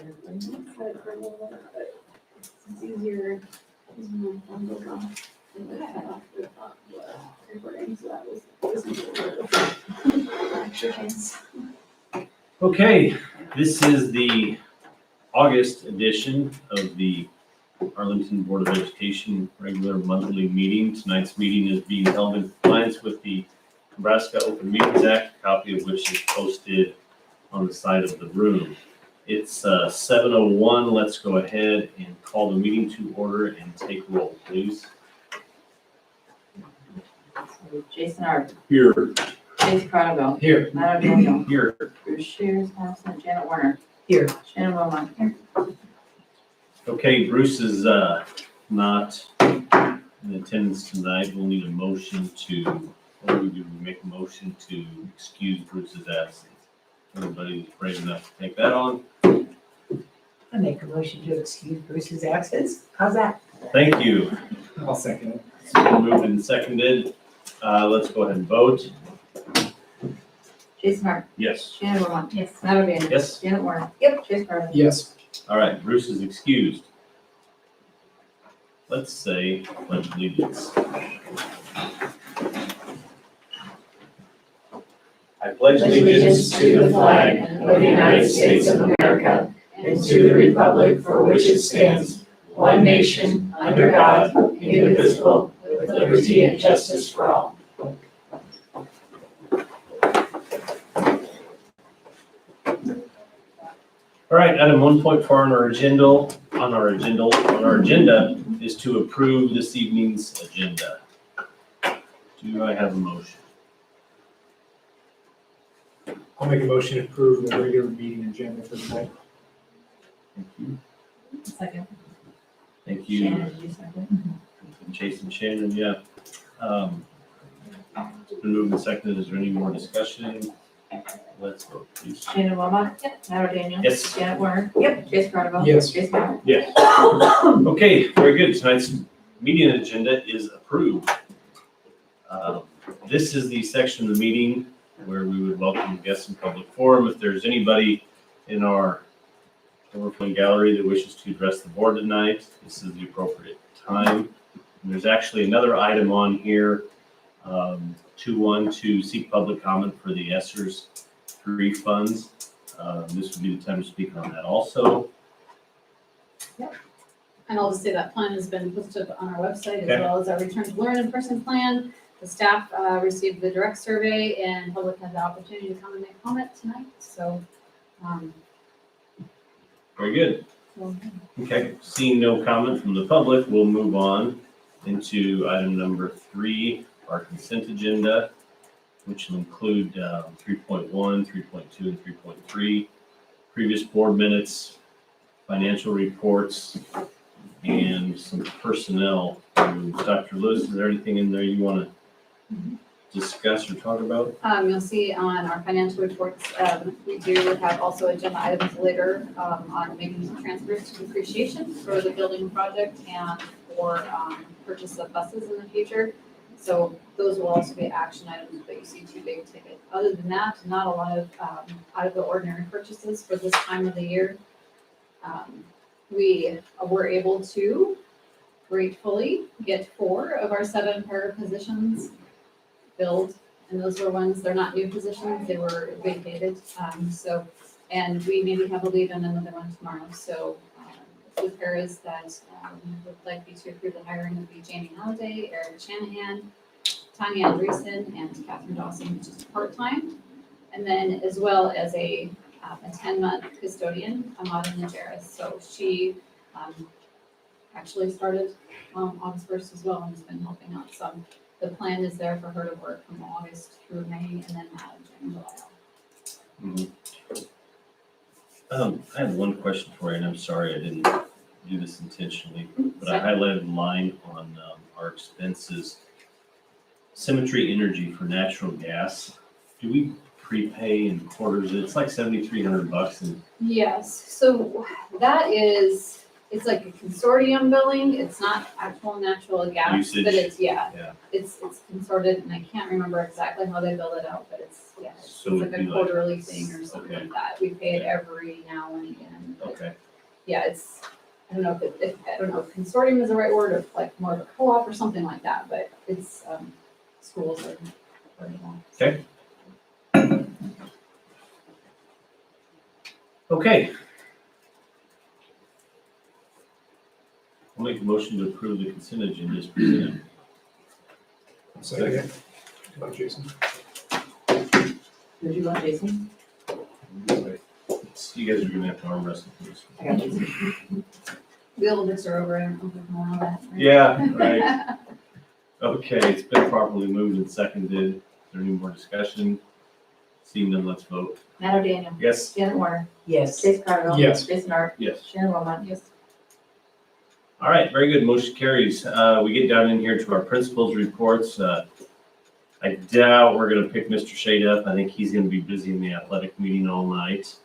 Set it for a little bit, but it's easier using my phone to go and then cut off the recording, so that was extra chance. Okay, this is the August edition of the Arlington Board of Education regular monthly meeting. Tonight's meeting is being held in compliance with the Nebraska Open Meetings Act, a copy of which is posted on the side of the room. It's 7:01. Let's go ahead and call the meeting to order and take roll, please. Jason Art, Here. Jason Cronenberg, Here. Matt O'Donnell, Here. Bruce Shears, absent, Janet Warner. Here. Shannon Wilmot. Here. Okay, Bruce is not in attendance tonight. We'll need a motion to, what do we do? We make a motion to excuse Bruce's absence. Everybody's brave enough to take that on. I make a motion to excuse Bruce's absence. How's that? Thank you. I'll second it. It's been moved and seconded. Let's go ahead and vote. Jason Art, Yes. Shannon Wilmot. Yes. Matt O'Donnell. Yes. Janet Warner. Yep. Jason Cronenberg. Yes. All right, Bruce is excused. Let's say pledge allegiance. I pledge allegiance to the flag of the United States of America and to the republic for which it stands, one nation, under God, indivisible, with liberty and justice for all. All right, item 1.4 on our agenda is to approve this evening's agenda. Do I have a motion? I'll make a motion to approve the regular meeting agenda for tonight. Thank you. Second. Thank you. Shannon, did you second? Chase and Shannon, yeah. It's been moved and seconded. Is there any more discussion? Let's vote, please. Shannon Wilmot. Yep. Matt O'Donnell. Yes. Janet Warner. Yep. Jason Cronenberg. Yes. Jason Art. Yes. Okay, very good. Tonight's meeting agenda is approved. This is the section of the meeting where we would welcome guests in public forum. If there's anybody in our overflow gallery that wishes to address the board tonight, this is the appropriate time. And there's actually another item on here, 2.1, to seek public comment for the ESSER's refunds. This would be the time to speak on that also. And I'll just say that plan has been posted on our website as Okay. well as our return to learn in person plan. The staff received the direct survey and public had the opportunity to come and make comment tonight, so. Very good. Okay, seeing no comment from the public, we'll move on into item number 3, our consent agenda, which will include 3.1, 3.2, and 3.3, previous board minutes, financial reports, and some personnel. Dr. Lewis, is there anything in there you want to discuss or talk about? You'll see on our financial reports, we do have also agenda items later on making some transfers to depreciation for the building project and for purchase of buses in the future. So those will also be action items, but you see 2 big tickets. Other than that, not a lot of out of the ordinary purchases for this time of the year. We were able to gratefully get 4 of our 7 para positions filled, and those were ones, they're not new positions, they were vacated. And we maybe have a lead on another one tomorrow. So the paras that would like you to approve the hiring would be Jamie Halliday, Eric Shanahan, Tanya Andreessen, and Catherine Dawson, which is part-time. And then as well as a 10-month custodian, Amada Najaris. So she actually started August 1st as well and has been helping out some. The plan is there for her to work from August through May and then June, July. I have one question for you, and I'm sorry I didn't do this intentionally, but I highlighted a line on our expenses. Symmetry Energy for natural gas. Do we prepay in quarters? It's like $7,300 and Yes, so that is it's like a consortium billing, it's not actual natural gas, Usage. but it's, Yeah. it's consorted, and I can't remember exactly how they bill it out, but it's So like it'd a be like- quarterly thing or something okay. like that. We pay it every now and again. but Okay, Yeah, it's, I don't know if I don't know if consortium is the right word, or if like more of a co-op or something like that, but it's, schools are. okay. I'll make a motion to approve the consent agenda as presented. Second. Come on, Jason. Did you want Jason? You guys are gonna have to arm wrestle this. I got Jason. The oldest are over, I don't know if we know that. right? Yeah, right. Okay, it's been properly moved and seconded. Is there any more discussion? Seeing none, let's vote. Matt O'Daniel. Yes? Janet Warner. Yes. Chase Carterville. Yes. Jason Art. Yes. Shannon Wilmot. Yes. All right, very good. Motion carries. We get down in here to our principals' reports. I doubt we're gonna pick Mr. Shade up. I think he's gonna be busy in the athletic meeting all night.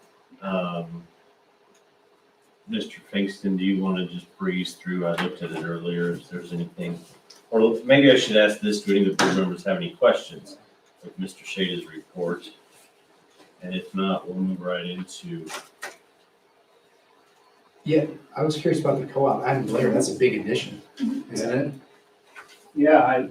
Mr. Pinkston, do you want to just breeze through? I looked at it earlier, if there's anything. Or maybe I should ask this, do any of the board members have any questions of Mr. Shade's report? And if not, we'll move right into, Yeah, I was curious about the co-op. Adam Blair, that's a big addition, isn't it? Yeah,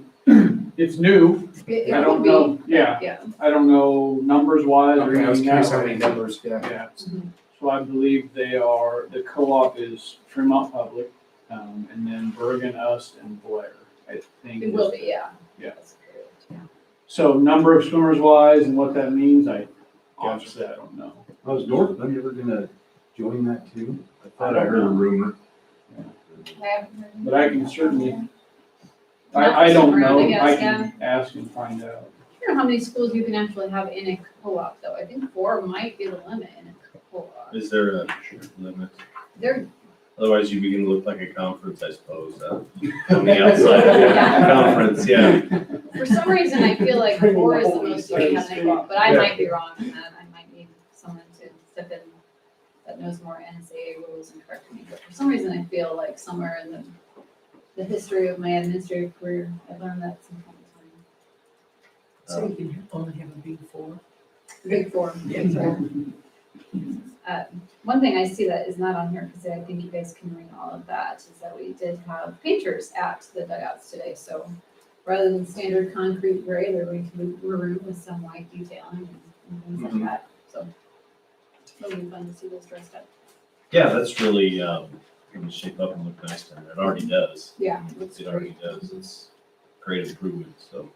it's new. It I would don't be, know, yeah, yeah. I don't know numbers wise or Okay, I was anything curious that how way. many numbers, yeah. Yeah, Mhm. so I believe the co-op is Fremont Public, and then Bergen, Ust, and Blair, I think. It will be, yeah. Yeah. That's correct. So number of swimmers wise and what that means, I honestly, I don't know. Was Northland ever gonna join that too? I thought I heard a rumor. I haven't heard But I can certainly, Not I don't around, know, I guess, I can ask and find out. I don't know how many schools you can actually have in a co-op, though. I think 4 might be the limit in a co-op. is there a limit? They're, Otherwise you begin to look like a conference, I suppose, on the outside of the conference, yeah. for some reason, I feel like Bring 4 is the the whole most you can have in a co-op, but I might be wrong on that. I might need someone to step in that knows more NSAA rules and correct me. But for some reason, I feel like somewhere in the history of my administrative career, I learned that some point in time. So you can only have a big 4. Big 4. One thing I see that is not on here, because I think you guys can read all of that, is that we did have painters at the dugouts today. So rather than standard concrete gray, they're going to be maroon with some white detailing and things like that. So it'll be fun to see those dressed up. Yeah, that's really, gonna shape up and look nice down there. It already does. Yeah, it looks It already great. does. It's great improvement, so.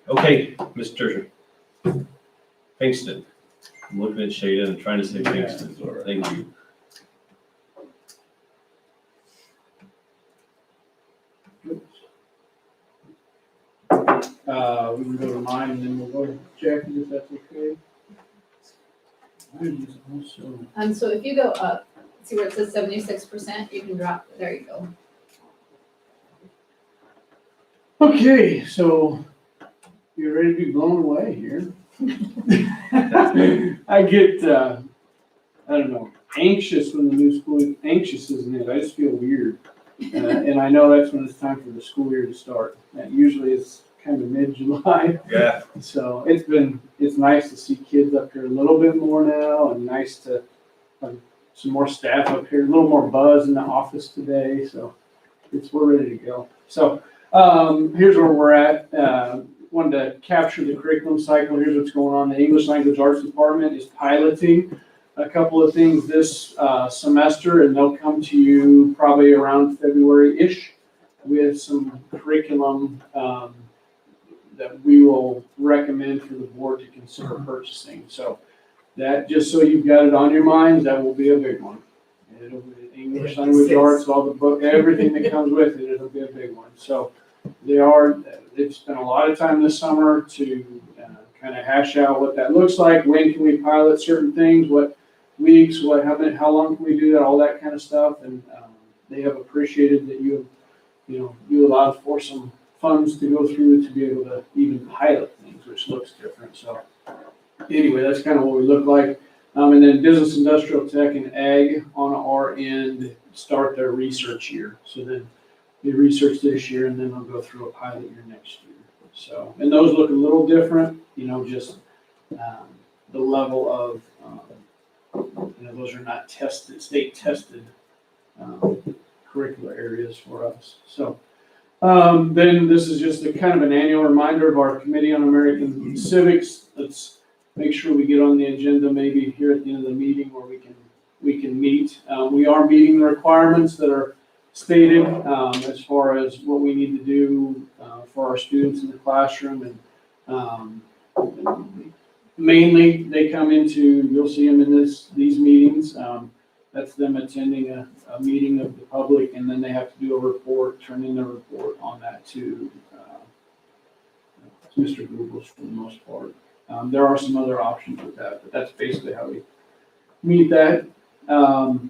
Okay, Mr. Pinkston. I'm looking at Shada and trying to say Pinkston. Thank you. We can go to mine and then we'll go to Jackie, if that's okay. Mine is also. So if you go up, see where it says 76%, you can drop, there you go. Okay, so you're ready to be blown away here. I get, I don't know, anxious when the new school, anxious isn't it? I just feel weird. And I know that's when it's time for the school year to start. That usually is kind of mid-July. Yeah. So it's nice to see kids up here a little bit more now, and nice to have some more staff up here, a little more buzz in the office today, so we're ready to go. So, here's where we're at. Wanted to capture the curriculum cycle. Here's what's going on. The English Language Arts Department is piloting a couple of things this semester, and they'll come to you probably around February-ish with some curriculum that we will recommend for the board to consider purchasing. So that, just so you've got it on your minds, that will be a big one. It'll be English Language Arts, all the book, everything that comes with it, it'll be a big one. So they've spent a lot of time this summer to kind of hash out what that looks like. When can we pilot certain things? What weeks? How long can we do that? All that kind of stuff. And they have appreciated that you allowed for some funds to go through to be able to even pilot things, which looks different. So anyway, that's kind of what we look like. And then business, industrial tech, and ag on our end start their research year. So then they research this year and then they'll go through a pilot year next year. So, and those look a little different, just the level of, those are not tested, state tested curricular areas for us. So then this is just a kind of an annual reminder of our Committee on American Civics. Let's make sure we get on the agenda maybe here at the end of the meeting where we can meet. We are meeting the requirements that are stated as far as what we need to do for our students in the classroom. And mainly they come into, you'll see them in these meetings. That's them attending a meeting of the public, and then they have to do a report, turn in a report on that to Mr. Google's for the most part. There are some other options with that, but that's basically how we meet that. Kind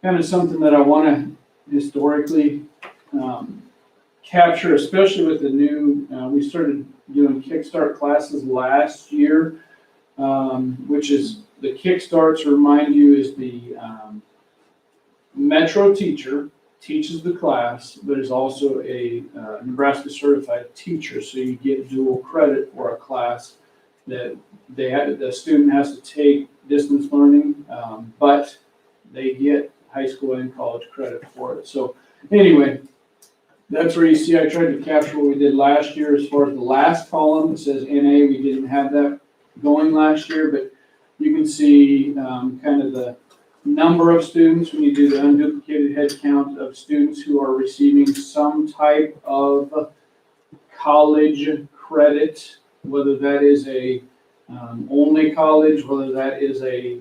of something that I want to historically capture, especially with the new, we started doing Kickstart classes last year, which is the Kickstart, to remind you, is the Metro teacher teaches the class, but is also a Nebraska certified teacher. So you get dual credit for a class that the student has to take distance learning, but they get high school and college credit for it. So anyway, that's where you see I tried to capture what we did last year. As far as the last column, it says NA, we didn't have that going last year, but you can see kind of the number of students when you do the unduplicated head count of students who are receiving some type of college credit, whether that is a only college, whether that is a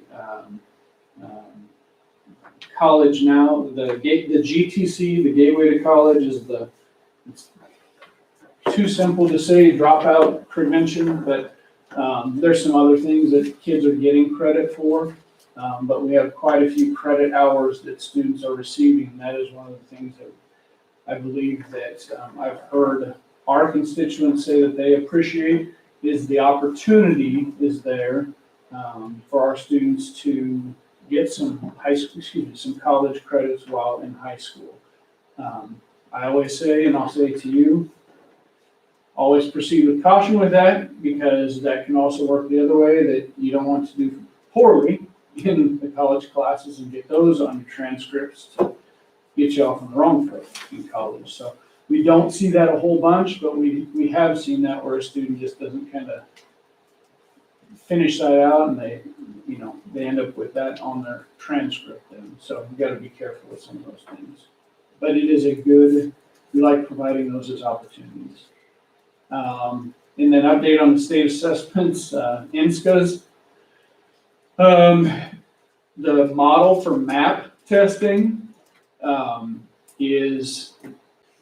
college now. The GTC, the Gateway to College, is it's too simple to say dropout prevention, but there's some other things that kids are getting credit for. But we have quite a few credit hours that students are receiving, and that is one of the things that I believe that I've heard our constituents say that they appreciate, is the opportunity is there for our students to get some some college credits while in high school. I always say, and I'll say to you, always proceed with caution with that, because that can also work the other way, that you don't want to do poorly in the college classes and get those on your transcripts to get you off on the wrong foot in college. So we don't see that a whole bunch, but we have seen that where a student just doesn't kind of finish that out, and they end up with that on their transcript. And so we got to be careful with some of those things. But it is we like providing those as opportunities. And then update on the state assessments, NSCAs. The model for MAP testing is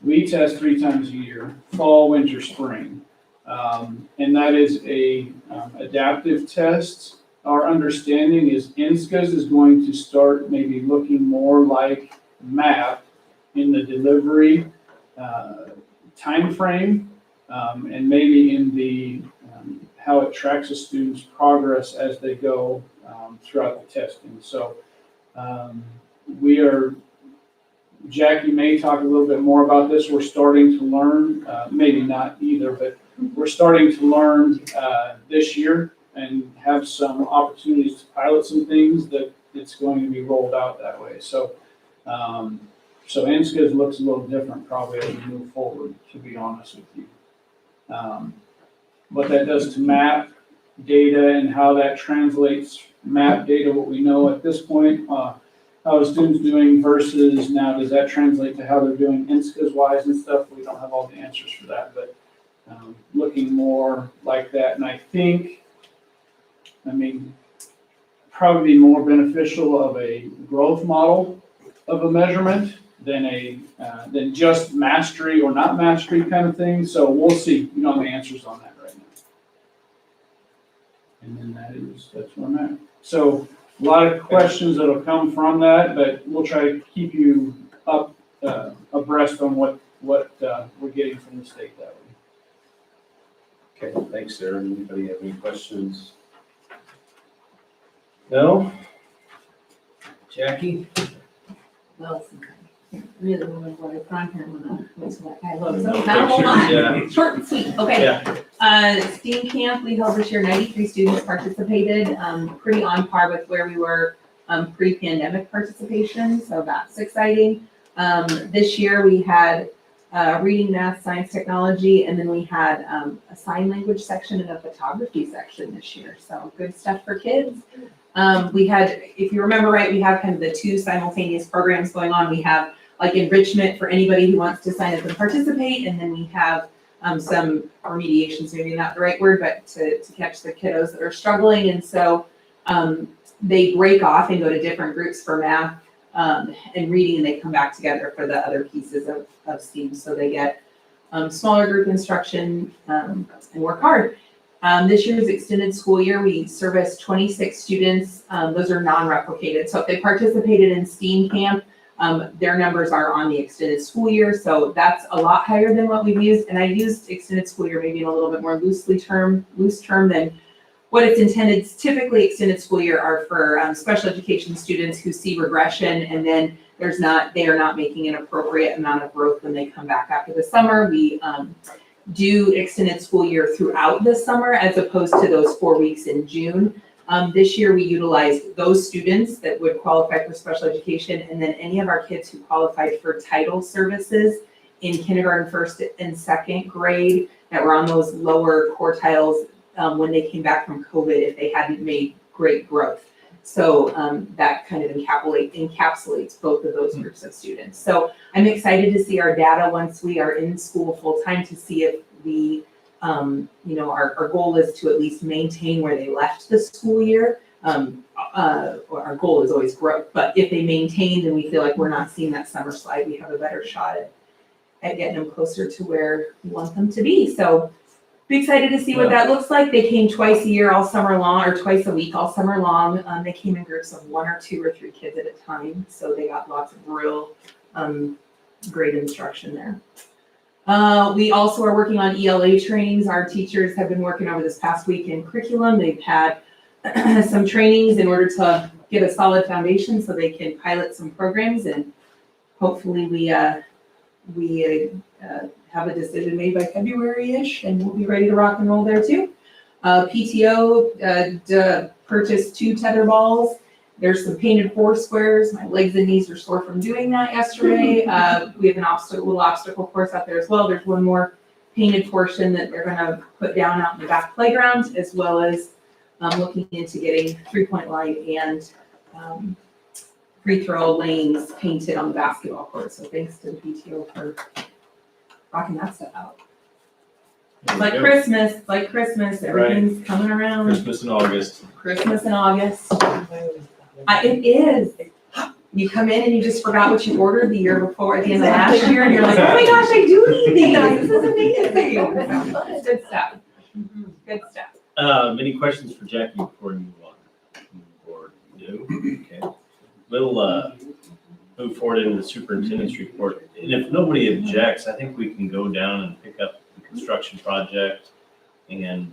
we test 3 times a year, fall, winter, spring. And that is a adaptive test. Our understanding is NSCAs is going to start maybe looking more like MAP in the delivery time frame, and maybe in the how it tracks a student's progress as they go throughout the testing. So Jackie may talk a little bit more about this. We're starting to learn, maybe not either, but we're starting to learn this year and have some opportunities to pilot some things that it's going to be rolled out that way. So NSCAs looks a little different probably as we move forward, to be honest with you. What that does to MAP data and how that translates MAP data, what we know at this point, how are students doing versus now, does that translate to how they're doing NSCAs wise and stuff? We don't have all the answers for that, but looking more like that. And I think, probably more beneficial of a growth model of a measurement than just mastery or not mastery kind of thing. So we'll see. We don't have the answers on that right now. And then that's where I'm at. So a lot of questions that'll come from that, but we'll try to keep you up abreast on what we're getting from the state that way. Okay, thanks, Aaron. Anybody have any questions? No? Jackie? Well, really woman, what I found here when I was that guy loves. No So not a whole lot. pictures, yeah. Short and sweet, okay. Yeah, STEAM camp, we held this year, 93 students participated, pretty on par with where we were, pre-pandemic participation, so that's exciting. This year we had, reading, math, science, technology, and then we had, a sign language section and a photography section this year, so good stuff for kids. We had, if you remember right, we have kind of the two simultaneous programs going on. We have like enrichment for anybody who wants to sign up and participate, and then we have some remediations, maybe not the right word, but to catch the kiddos that are struggling. And so they break off and go to different groups for math and reading, and they come back together for the other pieces of STEAM. So they get smaller group instruction and work hard. This year's extended school year, we serviced 26 students. Those are non-replicated. So if they participated in STEAM camp, their numbers are on the extended school year. So that's a lot higher than what we've used. And I used extended school year maybe in a little bit more loose term than what it's intended. Typically, extended school year are for special education students who see regression, and then they are not making an appropriate amount of growth when they come back after the summer. We do extended school year throughout the summer as opposed to those 4 weeks in June. This year we utilized those students that would qualify for special education, and then any of our kids who qualified for title services in kindergarten, first and second grade that were on those lower quartiles when they came back from COVID if they hadn't made great growth. So that kind of encapsulates both of those groups of students. So I'm excited to see our data once we are in school full time to see if we, our goal is to at least maintain where they left the school year. Our goal is always growth, but if they maintained and we feel like we're not seeing that summer slide, we have a better shot at getting them closer to where we want them to be. So be excited to see what that looks like. They came twice a year all summer long, or twice a week all summer long. They came in groups of 1 or 2 or 3 kids at a time. So they got lots of real great instruction there. We also are working on ELA trainings. Our teachers have been working over this past week in curriculum. They've had some trainings in order to get a solid foundation so they can pilot some programs, and hopefully we have a decision made by February-ish, and we'll be ready to rock and roll there too. PTO purchased 2 tether balls. There's some painted 4 squares. My legs and knees are sore from doing that yesterday. We have a little obstacle course out there as well. There's one more painted portion that they're gonna put down out in the back playground, as well as looking into getting 3-point line and free throw lanes painted on the basketball court. So thanks to the PTO for rocking that stuff out. It's like Christmas, everything's coming around. Christmas in August. Christmas in August. It is. You come in and you just forgot what you ordered the year before at the end of last year, and you're like, oh my gosh, I do need these. This is amazing. Good stuff. Good stuff. Any questions for Jackie before we move on? Or no? Okay. We'll move forward into the superintendent's report. And if nobody objects, I think we can go down and pick up the construction project and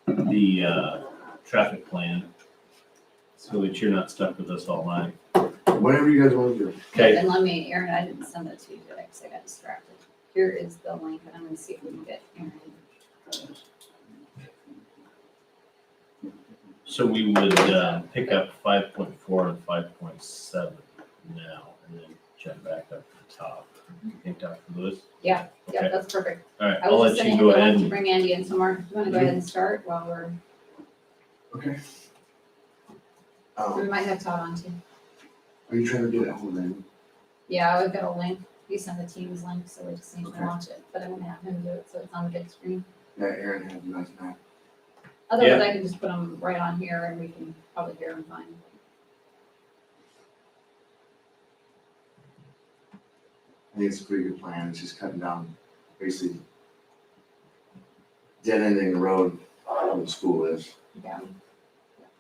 the traffic plan, so that you're not stuck with us all night. Whatever you guys want to do. Okay. And Aaron, I didn't send it to you today because I got distracted. Here is the link, and I'm gonna see if we can get Aaron. So we would pick up 5.4 and 5.7 now, and then jump back up to the top. You think, Dr. Lewis? Yeah, Okay. that's perfect. All right, I I'll was let just you sending go him the ahead. link to bring Andy in somewhere. Do you wanna go ahead and start while we're, Okay. we might have Todd on too. Are you trying to do it at home then? Yeah, I've got a link. He sent the Teams link, so we just need to Okay. launch it, but I'm gonna have him do it so it's on the big screen. Yeah, Aaron has a nice map. Otherwise, I can just put them right on here and we can probably hear them fine. I think it's a pretty good plan. It's just cutting down, basically dead ending the road where the school is, Yeah.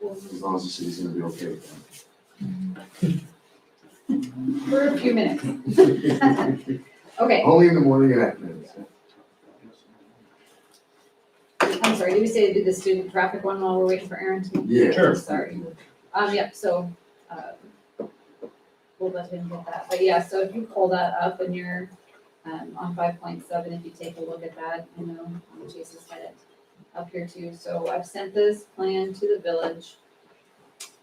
as long as the city's gonna be okay with For a few minutes. that. Okay, Only in the morning and afternoon. I'm sorry, did we say to do the student traffic one while we're waiting for Aaron to? Yeah. Sure. Sorry. Yep, so, we'll let him get that, but yeah, so if you pull that up and you're, on 5.7, if you take a look at that, you know, Jason's got it up here too, so I've sent this plan to the village.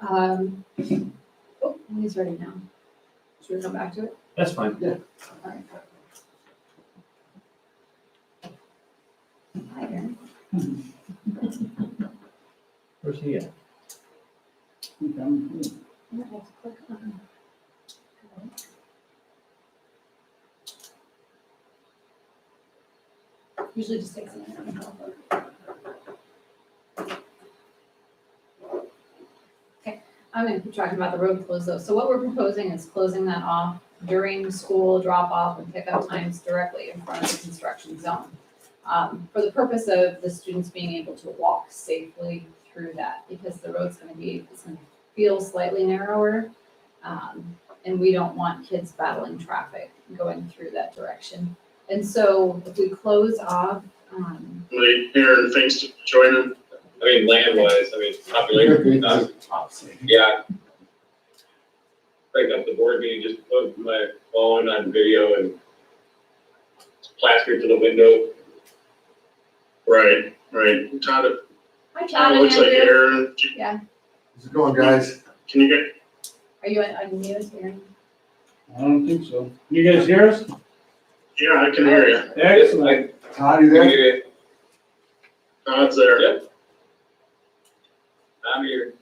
Oh, he's ready now. Should we go back to it? That's fine. Alright. Hi, Aaron. Where's he at? I'm gonna have to click on. Usually just takes a minute. Okay, I'm gonna keep talking about the road close though. So what we're proposing is closing that off during school drop off and pickup times directly in front of the construction zone. For the purpose of the students being able to walk safely through that, because the road's gonna feel slightly narrower. And we don't want kids battling traffic going through that direction. And so if we close off, Aaron, thanks for joining. I mean, land-wise, I mean, population, yeah. Break up the board meeting, just put my phone on video and plaster it to the window. Right. Todd, hi Todd Todd and looks like Andrew. Aaron. How's it going, guys? Can you get, Are you unmuted, Aaron? I don't think so. You guys hear us? yeah, I can hear you. Excellent. Todd, you there? Yeah, Todd's there. Yep. I'm here.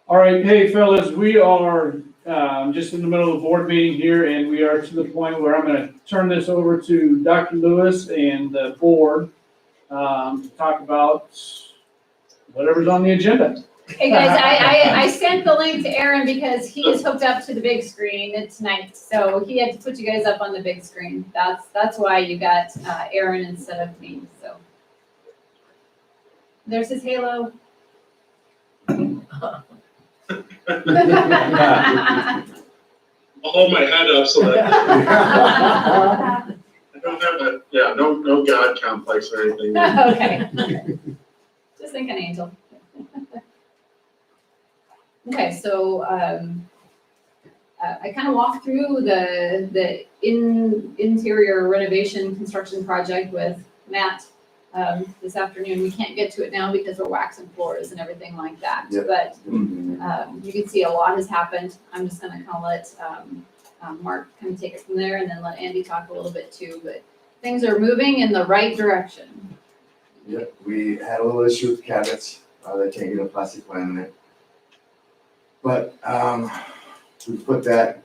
All right, hey fellas, we are just in the middle of the board meeting here, and we are to the point where I'm gonna turn this over to Dr. Lewis and the board to talk about whatever's on the agenda. Hey guys, I sent the link to Aaron because he is hooked up to the big screen tonight, so he had to put you guys up on the big screen. That's why you got Aaron instead of me, so. There's his halo. I'll hold my head up so that I don't have no God complex or anything. Okay. Just think an angel. Okay, so, I kind of walked through the interior renovation construction project with Matt, this afternoon. We can't get to it now because we're waxing floors and everything like that, Yep. but, you can see a lot has happened. I'm just gonna kind of let, Mark kind of take it from there and then let Andy talk a little bit too, but things are moving in the right direction. Yep, we had a little issue with cabinets, they can't get a plastic laminate. But, we put that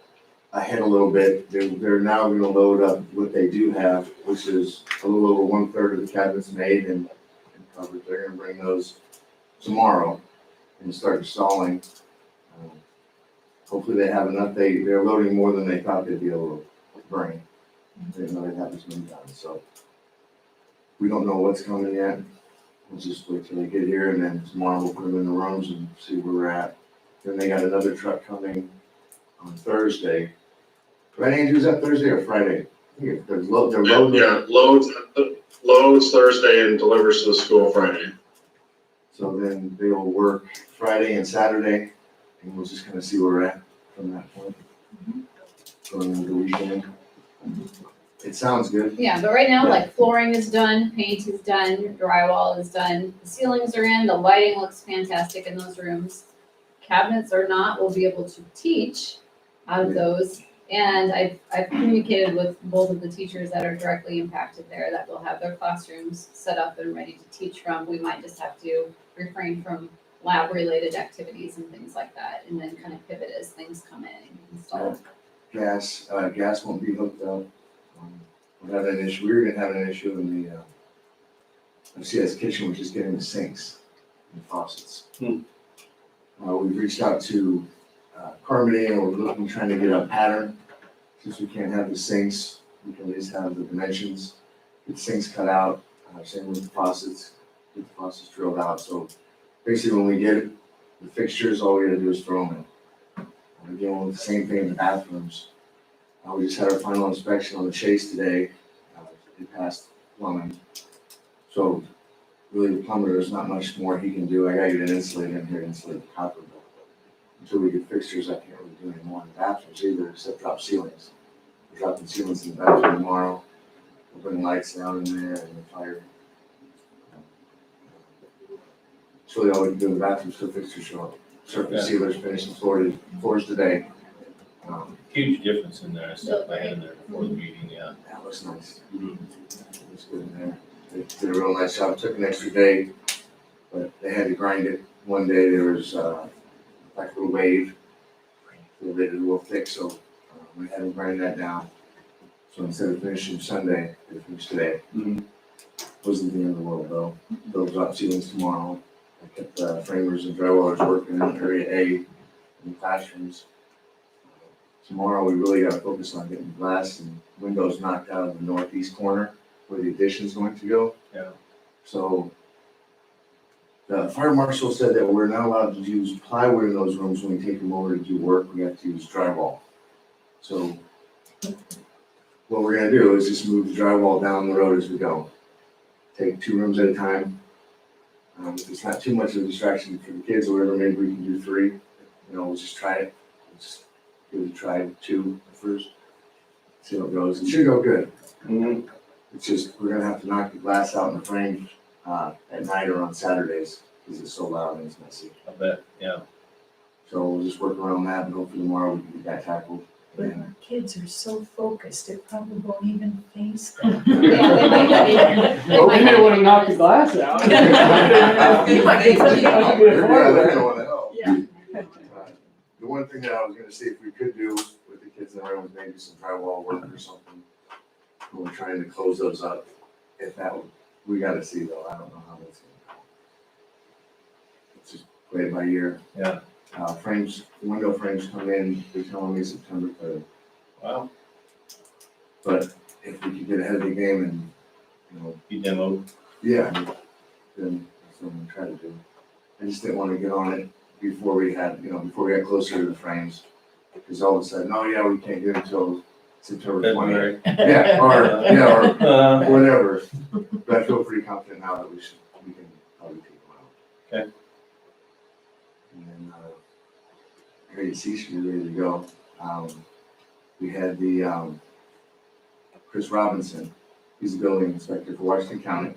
ahead a little bit, they're now gonna load up what they do have, which is a little over 1/3 of the cabinets made and covered. They're gonna bring those tomorrow and start installing. Hopefully they have enough, they're loading more than they thought they'd be able to bring. They didn't know they'd have this many done, so. We don't know what's coming yet, we'll just wait till they get here and then tomorrow we'll put them in the rooms and see where we're at. Then they got another truck coming on Thursday. Right, Andrew, is that Thursday or Friday? I think they're loading. Yeah, loads Thursday and delivers to the school Friday. So then they will work Friday and Saturday, and we'll just kind of see where we're at from that point. Going into the weekend. It sounds good. Yeah, but right now, like flooring is done, paint is done, drywall is done, the ceilings are in, the lighting looks fantastic in those rooms. Cabinets are not, we'll be able to teach out of those. And I've communicated with both of the teachers that are directly impacted there, that will have their classrooms set up and ready to teach from. We might just have to refrain from lab-related activities and things like that, and then kind of pivot as things come in and install. Gas won't be hooked up. We were gonna have an issue in the, FCS kitchen, which is getting the sinks and faucets. We've reached out to Carmody and we're trying to get a pattern. Since we can't have the sinks, we can at least have the dimensions, get the sinks cut out, same with the faucets, get the faucets drilled out. So basically when we get the fixtures, all we gotta do is throw them in. Again, with the same thing in the bathrooms. We just had our final inspection on the Chase today. It passed plumbing. So really the plumber, there's not much more he can do. I gotta get an insulator in here, insulate the copper until we get fixtures, I can't really do any more in the bathrooms either, except drop ceilings. We're dropping ceilings in the bathroom tomorrow. We'll bring lights down in there and the fire. It's really all we can do in the bathrooms till fixtures show up. Surface sealers, finishing floors today. Huge difference in there. I stepped by in there before the meeting, yeah. That looks nice. Mhm. Looks good in there. They did a real nice job. It took an extra day, but they had to grind it. One day there was, like a little wave. They made it a little thick, so we had to grind that down. So instead of finishing Sunday, they finished today. Mhm. Wasn't the end of the world though. They'll drop ceilings tomorrow. I kept framers and drywallers working in area A in the classrooms. Tomorrow, we really gotta focus on getting glass and windows knocked out of the northeast corner where the addition's going to go. Yeah. So the fire marshal said that we're not allowed to use plywood in those rooms when we take them over to do work. We have to use drywall. So what we're gonna do is just move the drywall down the road as we go. Take 2 rooms at a time. If it's not too much of a distraction for the kids or whatever, maybe we can do 3. You know, we'll just try it. Just give it a try with 2 at first. See how it goes. It should go good. Mhm. It's just, we're gonna have to knock the glass out in the frame at night or on Saturdays because it's so loud and it's messy. I bet, yeah. So we'll just work around that and hopefully tomorrow we can get that tackled. But And our kids are so focused, it probably won't even face them. Yeah, they might not even- Well, we may wanna knock the glass out. You might get something. Yeah, they're gonna wanna help. Yeah. The one thing that I was gonna see if we could do with the kids in the room was maybe some drywall work or something. We're trying to close those up. If that would, we gotta see though, I don't know how that's gonna go. Let's just play it by ear. Yeah. Frames, window frames come in, they're telling me September 3rd. Wow. But if we could get ahead of the game and, you know, You demoed. yeah, then that's what I'm gonna try to do. I just didn't wanna get on it before we had, before we got closer to the frames. Because all of a sudden, oh yeah, we can't get it until September 20th. February. Yeah, or Uh, whatever. But I feel pretty confident now that we can probably take them out. Okay. And then, Area C should be ready to go. We had the, Chris Robinson, he's the building inspector for Washington County.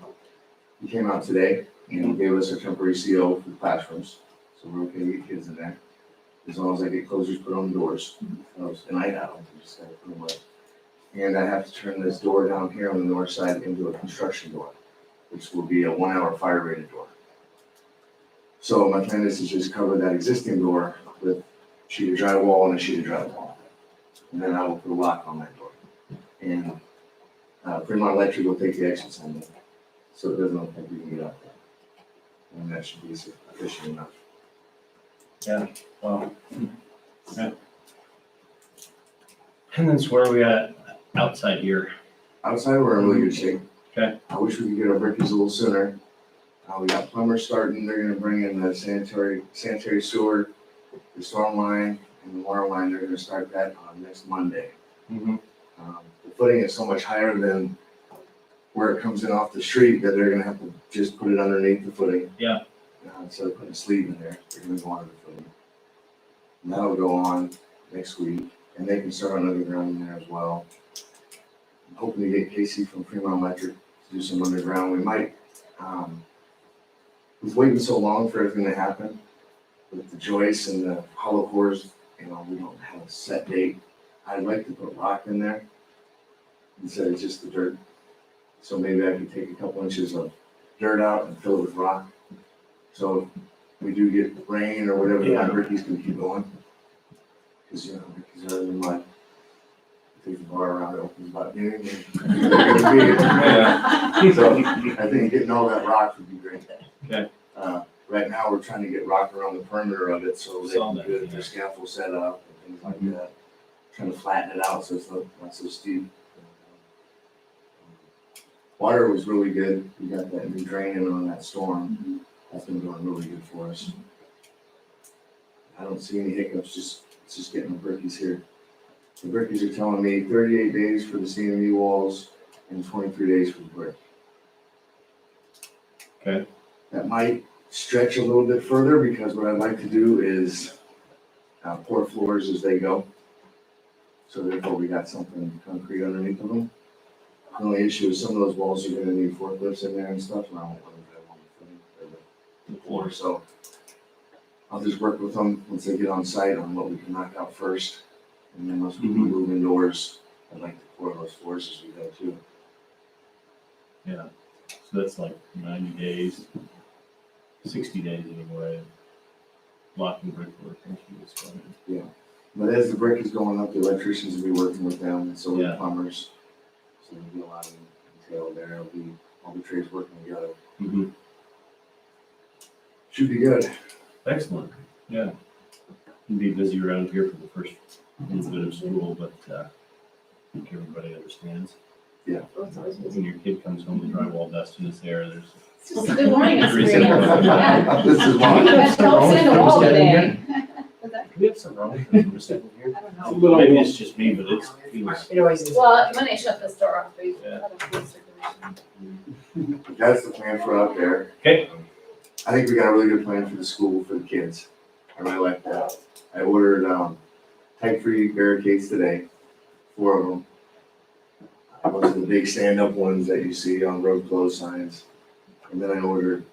He came out today and gave us a temporary CO for the classrooms, so we're okay to get kids in there. As long as I get closers put on the doors, and I have, I just gotta put them up. And I have to turn this door down here on the north side into a construction door, which will be a 1-hour fire rated door. So my plan is to just cover that existing door with a sheet of drywall and a sheet of drywall. And then I will put a lock on that door. And Fremont Electric will take the exits on there, so it doesn't look like we can get out there. And that should be sufficient enough. Wow. Yeah. And then where are we at outside here? Outside, we're in really good shape. Okay. I wish we could get our brickies a little sooner. We got plumbers starting, they're gonna bring in the sanitary sewer, the storm line, and the water line, they're gonna start that on next Monday. Mm-hmm. The footing is so much higher than where it comes in off the street that they're gonna have to just put it underneath the footing. Yeah. Instead of putting a sleeve in there, they're gonna go under the footing. And that'll go on next week, and they can start on underground in there as well. I'm hoping to get Casey from Fremont Electric to do some underground. We might, with waiting so long for everything to happen, with the joists and the hollow cores, we don't have a set date. I'd like to put rock in there instead of just the dirt. So maybe I could take a couple inches of dirt out and fill it with rock. So if we do get rain or whatever, the brickies can keep going. Because, brickies are in the mud. Take the bar around, it opens about noon. So I think getting all that rock would be great. Okay. Right now, we're trying to get rock around the perimeter of it so they Saw can that, get yeah. their scaffold set up and things like that. Trying to flatten it out so it's not so steep. Water was really good. We got that new drain in on that storm. That's been going really good for us. I don't see any hiccups, it's just getting the brickies here. The brickies are telling me 38 days for the CMU walls and 23 days for the brick. Okay. That might stretch a little bit further because what I'd like to do is pour floors as they go. So therefore, we got something concrete underneath of them. The only issue is some of those walls are gonna need forklifts in there and stuff, and I don't want to have on the floor, so I'll just work with them once they get on site on what we can knock out first. And then once we can move indoors, I'd like to pour those floors as we go too. Yeah, so that's like 90 days, 60 days anyway. Blocking brickwork and she was But as the brick is going up, the electricians will be working with them, and so will the Yeah. plumbers. So there'll be a lot of detail there, it'll be all the trades working together. Mm-hmm. Should be good. Excellent, yeah. Can be busy around here for the first little bit of school, but I think everybody understands. Oh, it's always busy. When your kid comes home with drywall dust in his hair, there's. It's just a good learning Every experience. single- Yeah. This is You why. had helps in the wall today. What's that? Do we have some wrong with them? We're sitting here? I don't It's a know. little, Maybe it's just me, but it feels. It always is. Well, when they shut this door off, we Yeah. had a full circulation. That's the plan for out there. Okay. I think we got a really good plan for the school, for the kids. I really like that. I ordered, type-free barricades today, 4 of them. Those are the big stand-up ones that you see on road closed signs. And then I ordered,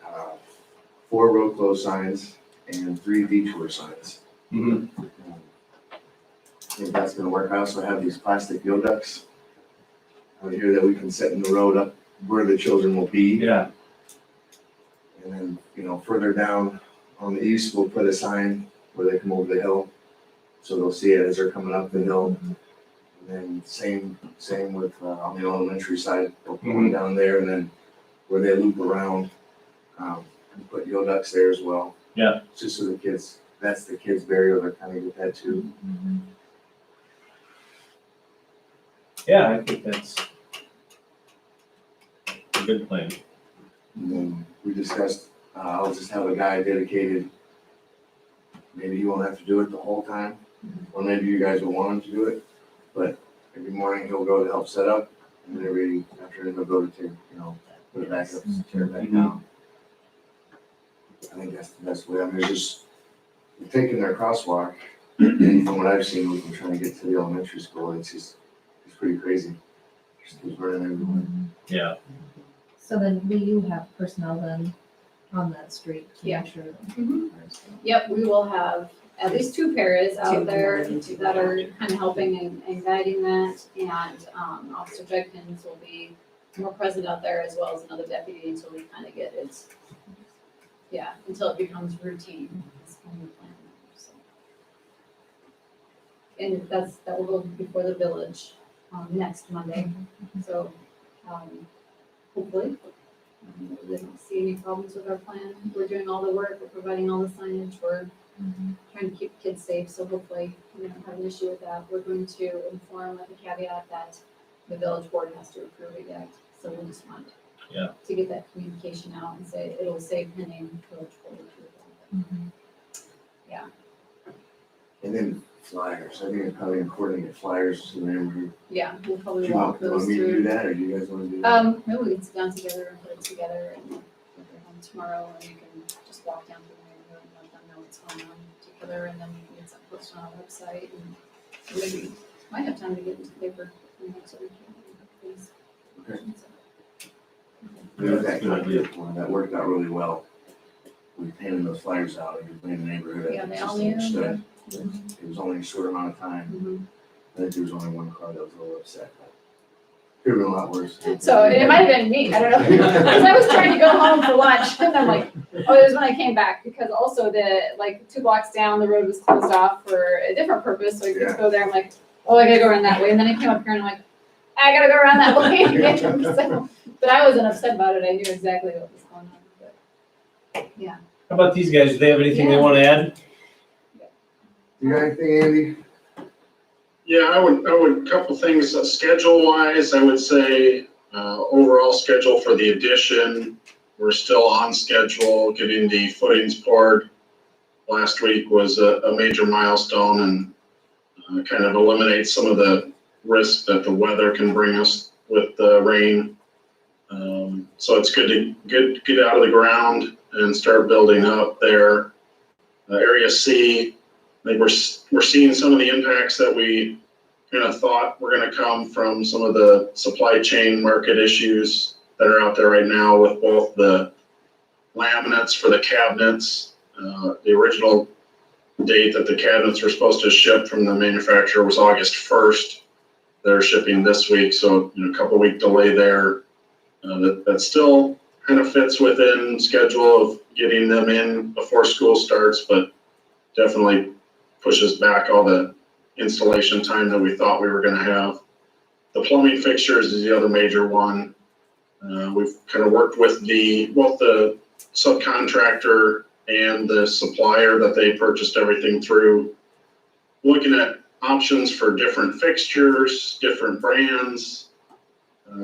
4 road closed signs and 3 detour signs. Mhm. I think that's gonna work. I also have these plastic ducts out here that we can set in the road up where the children will be. Yeah, And then, further down on the east, we'll put a sign where they come over the hill. So they'll see it as they're coming up the hill. And then same with, on the elementary side, they'll put one down there, and then where they loop around, we put ducts there as well. Yeah. Just so the kids, that's the kids' barrier, they're kind of get that too. yeah, I think that's a good plan. And then we discussed, I'll just have a guy dedicated. Maybe he won't have to do it the whole time, or maybe you guys will want him to do it. But every morning he'll go to help set up, and then every afternoon he'll go to take, put it back up, tear it back down. I think that's the best way. I mean, it's just taking their crosswalk, and from what I've seen, we've been trying to get to the elementary school. It's pretty crazy. Just keeps running everywhere. Yeah, So then will you have personnel then on that street to Yeah. make sure? Mhm. Yep, we will have at least 2 paras out Two there more. that are kind of helping and guiding that. And Officer Judkins will be more present out there, as well as another deputy, until we kind of get it, until it becomes routine. That's kind of the plan. So. And that will go before the village next Monday. So hopefully we don't see any problems with our plan. We're doing all the work, we're providing all the signage, we're trying to keep kids safe, so hopefully we don't have an issue with that. We're going to inform with a caveat that the village board has to approve it yet, so we just want to get that communication out and say, it'll say pending village board approval. Yeah. And then flyers. I think it's probably important to get flyers to the neighborhood. Yeah, we'll Do probably you walk want those me to do through. that, or do you guys want to do that? Maybe we can sit down together and put it together and tomorrow, and you can just walk down through the neighborhood and let them know what's going on together, and then we can get something posted on our website, and maybe might have time to get into the paper in the next week. Please. Okay. We had that That's a good idea. contract one, that worked out really well. We handed those flyers out, and we in the neighborhood. Yeah, and they it's all just knew. understood. It was only a short amount of time. Mhm. I think there was only one car that was a little upset, but could have been a lot worse. So it might have been me, I don't know, because I was trying to go home for lunch, and I'm like, oh, it was when I came back, because also the, 2 blocks down, the road was closed off for a different purpose, so I couldn't go there, I'm like, oh, I gotta go around that way, and then I came up here and I'm like, I gotta go around that way again. So, but I wasn't upset about it, I knew exactly what was going on, but, yeah. how about these guys? Do they have anything they want to add? You got anything, Andy? Yeah, I would, couple things, schedule wise, I would say, overall schedule for the addition, we're still on schedule, getting the footings poured. Last week was a major milestone, and kind of eliminates some of the risk that the weather can bring us with the rain. So it's good to get out of the ground and start building up there. Area C, I think we're seeing some of the impacts that we kind of thought were gonna come from some of the supply chain market issues that are out there right now with both the laminates for the cabinets. The original date that the cabinets were supposed to ship from the manufacturer was August 1st. They're shipping this week, so a couple week delay there. That still kind of fits within schedule of getting them in before school starts, but definitely pushes back all the installation time that we thought we were gonna have. The plumbing fixtures is the other major one. We've kind of worked with both the subcontractor and the supplier that they purchased everything through, looking at options for different fixtures, different brands,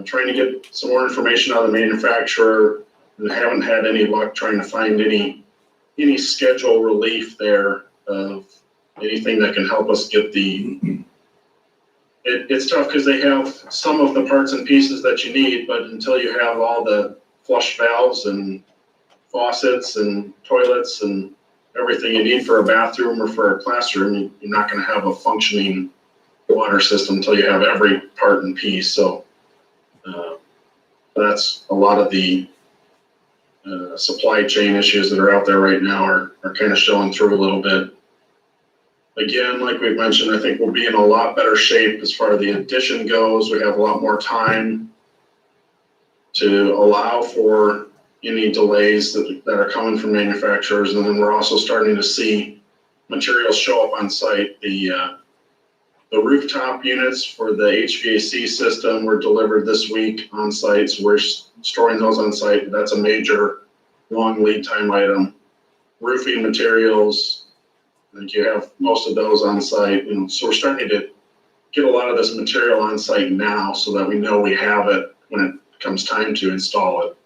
trying to get some more information on the manufacturer. We haven't had any luck trying to find any schedule relief there of anything that can help us get it's tough because they have some of the parts and pieces that you need, but until you have all the flush valves and faucets and toilets and everything you need for a bathroom or for a classroom, you're not going to have a functioning water system until you have every part and piece. So that's a lot of the supply chain issues that are out there right now are kind of showing through a little bit. Again, like we've mentioned, I think we'll be in a lot better shape as far as the addition goes. We have a lot more time to allow for any delays that are coming from manufacturers. And then we're also starting to see materials show up on site. The rooftop units for the HVAC system were delivered this week on site. So we're storing those on site. That's a major long lead time item. Roofing materials, I think you have most of those on site. And so we're starting to get a lot of this material on site now so that we know we have it when it comes time to install it.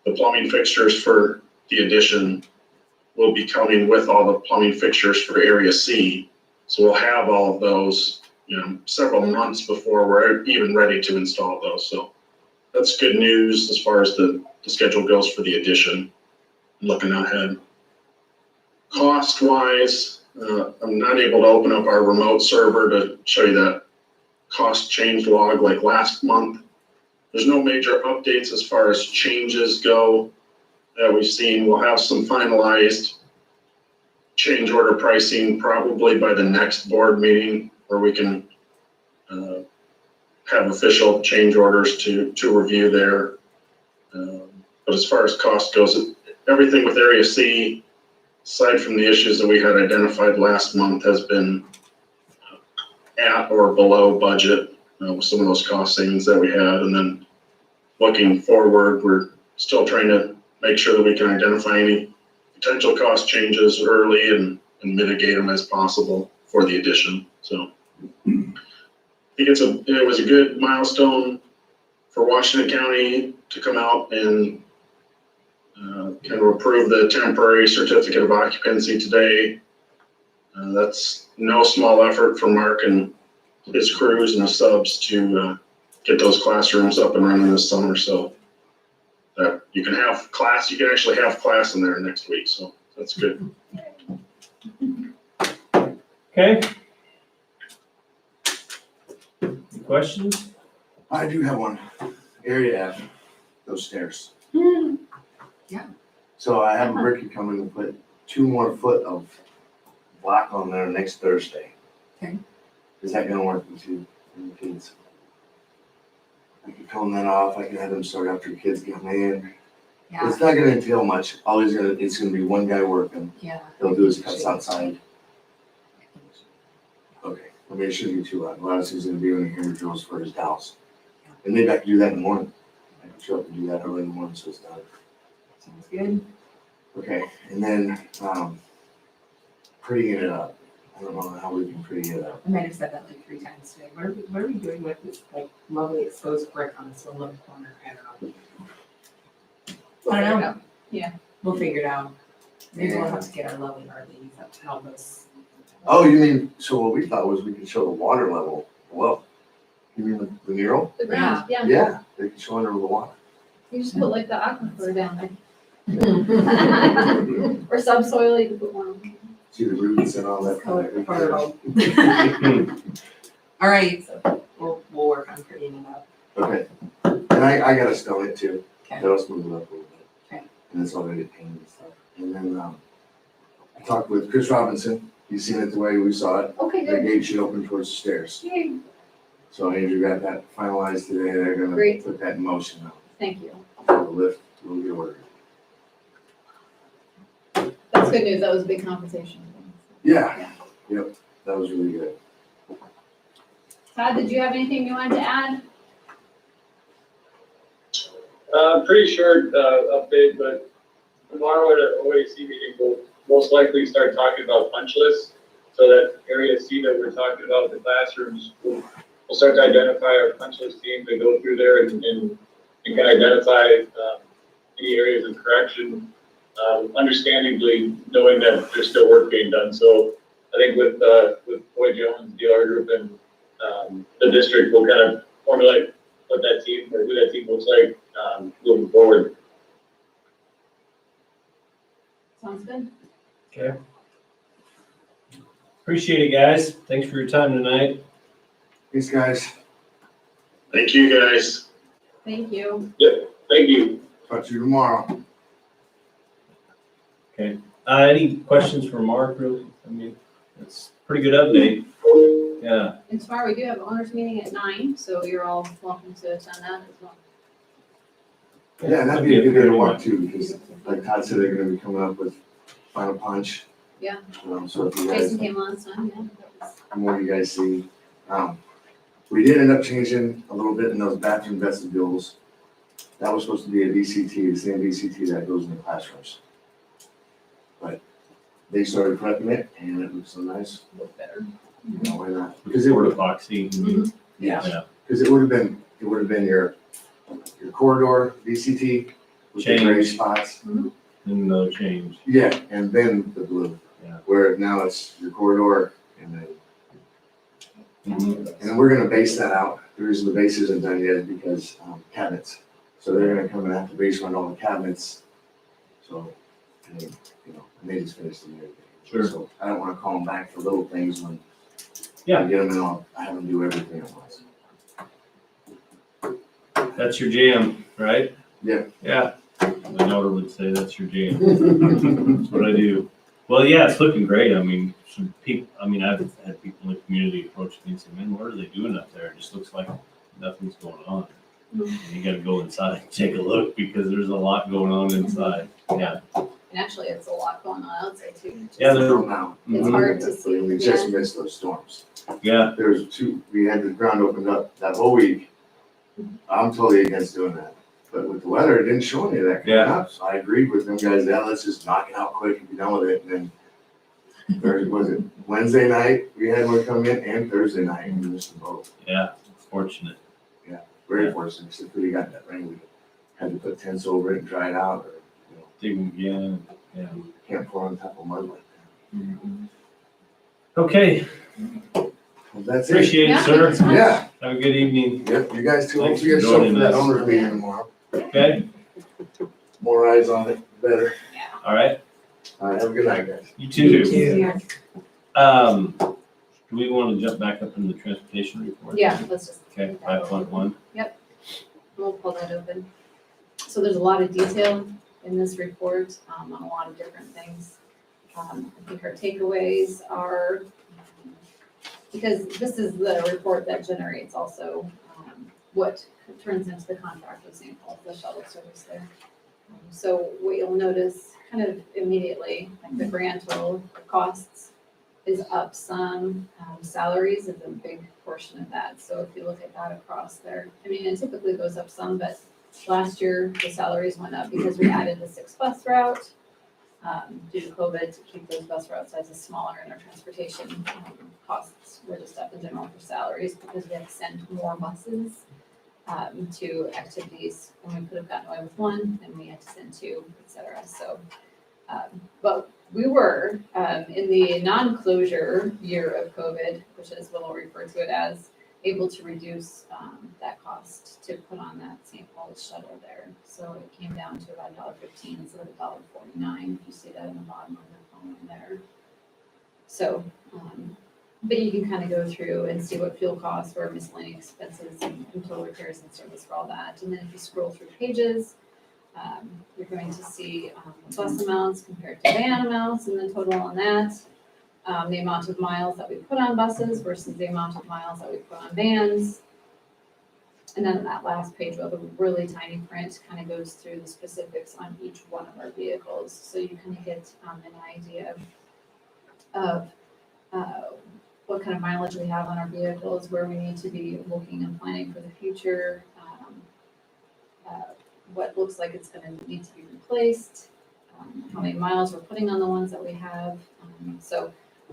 The plumbing fixtures for the addition will be coming with all the plumbing fixtures for Area C. So we'll have all of those, several months before we're even ready to install those. So that's good news as far as the schedule goes for the addition, looking ahead. Cost-wise, I'm not able to open up our remote server to show you that cost change log like last month. There's no major updates as far as changes go that we've seen. We'll have some finalized change order pricing probably by the next board meeting where we can have official change orders to review there. But as far as cost goes, everything with Area C, aside from the issues that we had identified last month, has been at or below budget with some of those cost savings that we had. And then looking forward, we're still trying to make sure that we can identify any potential cost changes early and mitigate them as possible for the addition. So I think it was a good milestone for Washington County to come out and kind of approve the temporary certificate of occupancy today. That's no small effort for Mark and his crews and the subs to get those classrooms up and running this summer. So that you can actually have class in there next week. So that's good. Okay. Questions? I do have one. Area F, those stairs. Yeah. So I have Ricky coming to put 2 more foot of block on there next Thursday. Okay. Is that gonna work with you and the kids? I can cone that off. I can have them start after the kids come in. Yeah, It's not gonna entail much. It's gonna be one guy working. yeah. He'll do his cuts outside. Okay. I mean, it shouldn't be too loud. A lot of things gonna be when he hears drills for his house. And maybe I can do that in the morning. I can show up and do that early in the morning so it's done. Sounds good. Okay, and then, prettying it up. I don't know how we can pretty it up. I might have said that like 3 times today. What are we doing with this like lovely exposed brick on this little corner? I don't know. I don't know. Yeah. We'll figure it out. Maybe we'll have to get our lovely Harleys up to help us. Oh, you mean, so what we thought was we could show the water level below. You mean the mural? The ground, yeah. Yeah, they could show under the water. You just put like the aquifer down there. Or subsoil, you can put one. See the roots and all that. Color it all. All right, so we'll work on creating that. Okay, and I got a stone it too. Okay. That'll smooth it up a little bit. Okay. And it's already painted and stuff. And then, I talked with Chris Robinson. He's seen it the way we saw it. Okay, The good. gate should open towards the stairs. Yay, So Andrew got that finalized today. They're gonna Great. put that in motion now. thank you. The lift will get ordered. That's good news. That was a big conversation. Yeah, yep, that was really good. Todd, did you have anything you wanted to add? Pretty short, update, but tomorrow at our OAC meeting, we'll most likely start talking about punch lists. So that area C that we're talking about, the classrooms, we'll start to identify our punch list team to go through there and can identify, any areas of correction. Understandably, knowing that there's still work being done. So I think with Boyd Jones, DLR Group, and the district, we'll kind of formulate what that team, or who that team looks like, moving forward. Sounds good. Okay. Appreciate it, guys. Thanks for your time tonight. Thanks, guys. Thank you, guys. Thank you. Thank you. Talk to you tomorrow. Any questions for Mark, really? I mean, it's a pretty good update. Yeah, And tomorrow we do have owners meeting at 9, so you're all welcome to attend that as well. Yeah, and that'd be a good day to walk too, because like Todd said, they're gonna be coming up with final punch. Yeah. So if you guys, Jason came last time, yeah. That was- the more you guys see, we did end up changing a little bit in those bathroom vestibules. That was supposed to be a VCT, the same VCT that goes in the classrooms. But they started prepping it and it looks so nice. Look better. You know, why not? Because it Port would, epoxy. yeah, because it would have been your corridor VCT with the gray Change. spots. And no change. Yeah, and then the blue. Yeah. Where now it's your corridor and then, Mhm. and then we're gonna base that out. The reason the base isn't done yet is because, cabinets. So they're gonna come and have to base run all the cabinets. So, and they, and they just finished them. Sure. So I don't wanna call them back for little things when Yeah. I get them in all, I have them do everything at once. That's your jam, right? Yeah. Yeah. My daughter would say that's your jam. That's what I do. Well, yeah, it's looking great. I mean, some people, I've had people in the community approach me and say, man, what are they doing up there? It just looks like nothing's going on. And you gotta go inside and take a look because there's a lot going on inside. Yeah. And actually, it's a lot going on outside too. Yeah, So there- now, It's hard to see. we just missed those storms. Yeah. There's two, we had the ground opened up that whole week. I'm totally against doing that. But with the weather, it didn't show any of that coming up. So I agreed with them guys, yeah, let's just knock it out quick and be done with it. And then Thursday, was it Wednesday night, we had one come in and Thursday night and we missed them both. Yeah. It's fortunate. Very Yeah. fortunate, except we got that rain, we had to put tents over it and dry it out or, Dig them again. Yeah. can't pour on top of mud like Okay. that. Well, that's it. Appreciate it, Yeah, sir. thank you so much. Yeah, Have a good evening. yep, you guys too. Thanks Hope you guys for show up joining for that us. owner's meeting tomorrow. Okay. More eyes on it, better. All right. All right, have a good night, guys. You too. Yeah. Do we want to jump back up in the transportation report? Yeah, let's just. Okay, 5.1. We'll pull that open. So there's a lot of detail in this report, on a lot of different things. I think our takeaways are, because this is the report that generates also, what turns into the contract with St. Paul, the shuttle service there. So what you'll notice kind of immediately, like the grand total costs is up some. Salaries is a big portion of that. So if you look at that across there, I mean, it typically goes up some, but last year the salaries went up because we added the 6 bus route due to COVID to keep those bus route sizes smaller and our transportation costs were just up in general for salaries because we had to send more buses to activities when we could have gotten away with one and we had to send 2, et cetera. So, but we were in the non-closure year of COVID, which is what I'll refer to it as, able to reduce that cost to put on that St. Paul's shuttle there. So it came down to about $1.15 instead of $1.49. If you see that in the bottom of the column there. So, but you can kind of go through and see what fuel costs or miscellaneous expenses and total repairs and service for all that. And then if you scroll through pages, you're going to see bus amounts compared to van amounts and the total on that. The amount of miles that we put on buses versus the amount of miles that we put on vans. And then that last page with a really tiny print kind of goes through the specifics on each one of our vehicles. So you kind of get an idea of what kind of mileage we have on our vehicles, where we need to be looking and planning for the future, what looks like it's gonna need to be replaced, how many miles we're putting on the ones that we have. So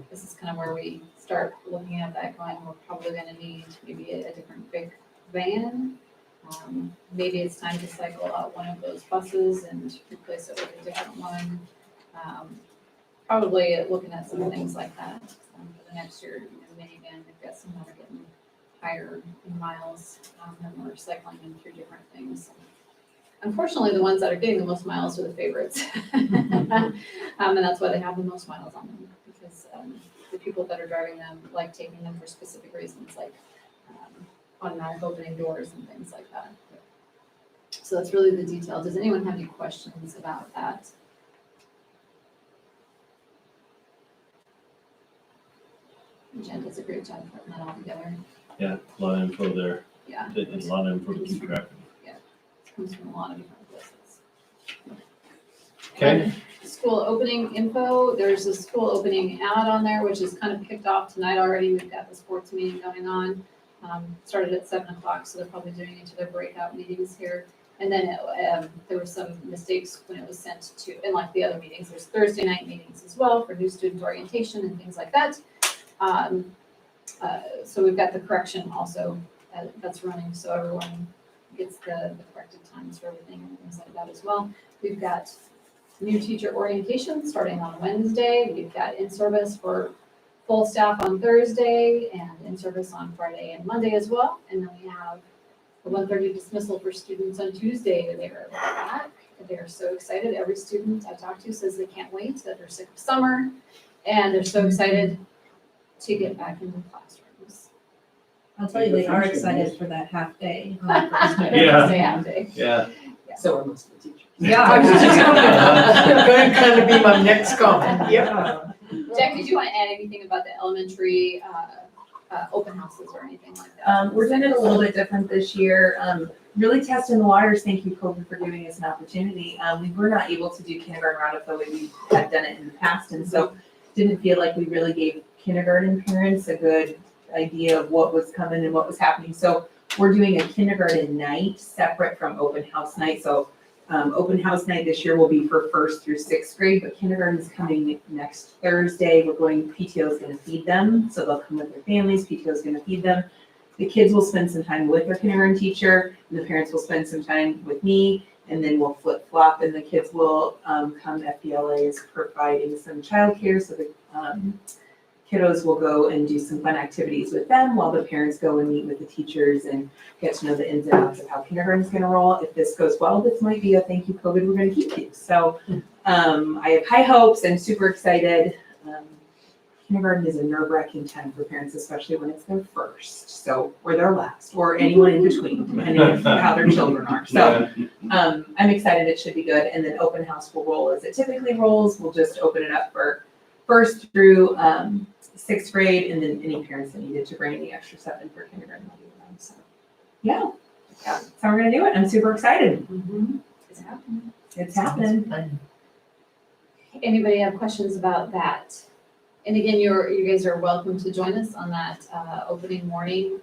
this is kind of where we start looking at that going, we're probably gonna need maybe a different big van. Maybe it's time to cycle out one of those buses and replace it with a different one. Probably looking at some things like that for the next year. Minivan, we've got some that are getting higher in miles, and we're cycling them through different things. Unfortunately, the ones that are getting the most miles are the favorites. And that's why they have the most miles on them, because the people that are driving them like taking them for specific reasons, like automatic opening doors and things like that. So that's really the detail. Does anyone have any questions about that? Jen does a great job putting that all together. Yeah, a lot of info there. Yeah. A lot of info to keep track of. Comes from a lot of different places. Okay. School opening info, there's a school opening ad on there, which is kind of kicked off tonight already. We've got the sports meeting going on. Started at 7:00, so they're probably doing each of their breakout meetings here. And then there were some mistakes when it was sent to, and like the other meetings, there's Thursday night meetings as well for new student orientation and things like that. So we've got the correction also that's running, so everyone gets the corrected times for everything and things like that as well. We've got new teacher orientation starting on Wednesday. We've got in-service for full staff on Thursday and in-service on Friday and Monday as well. And then we have the 1:30 dismissal for students on Tuesday. They're back. They're so excited. Every student I talk to says they can't wait, that they're sick of summer, and they're so excited to get back into the classrooms. I'll tell you, they are excited for that half day. Yeah. They have to. Yeah. So are most of the teachers. Yeah. I was just going to kind of be my next comment. Yep. Jack, did you want to add anything about the elementary open houses or anything like that? We're doing it a little bit different this year. Really testing the waters. Thank you, COVID, for giving us an opportunity. We were not able to do kindergarten roundup the way we had done it in the past, and so didn't feel like we really gave kindergarten parents a good idea of what was coming and what was happening. So we're doing a kindergarten night separate from open house night. So open house night this year will be for 1st through 6th grade, but kindergarten is coming next Thursday. PTO is going to feed them. So they'll come with their families. PTO is going to feed them. The kids will spend some time with their kindergarten teacher, and the parents will spend some time with me, and then we'll flip flop, and the kids will come. FBLA is providing some childcare, so the kiddos will go and do some fun activities with them while the parents go and meet with the teachers and get to know the ins and outs of how kindergarten is going to roll. If this goes well, this might be a thank you, COVID, we're going to keep you. So I have high hopes and super excited. Kindergarten is a nerve-wracking time for parents, especially when it's their first, or their last, or anyone in between, depending on how their children are. So I'm excited. It should be good. And then open house will roll as it typically rolls. We'll just open it up for 1st through 6th grade, and then any parents that needed to bring any extra stuff in for kindergarten will do them. So yeah, that's how we're gonna do it. I'm super excited. It's happening. It's happening. Anybody have questions about that? And again, you guys are welcome to join us on that opening morning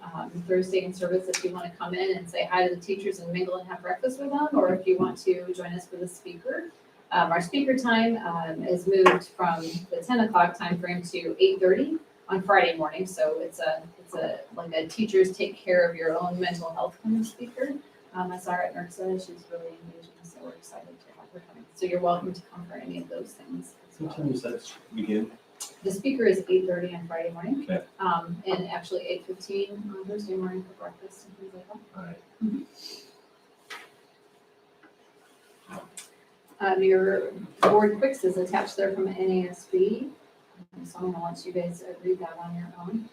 Thursday in service if you want to come in and say hi to the teachers and mingle and have breakfast with them, or if you want to join us for the speaker. Our speaker time is moved from the 10 o'clock time frame to 8:30 on Friday morning. So it's like a teachers take care of your own mental health kind of speaker. I saw her at NERCSA. She's really engaging, so we're excited to have her coming. So you're welcome to come for any of those things. What time does that begin? The speaker is 8:30 on Friday morning. Okay. And actually 8:15 on Thursday morning for breakfast and things like that. All right. Your board quicks is attached there from NASB. So I'm gonna let you guys read that on your own.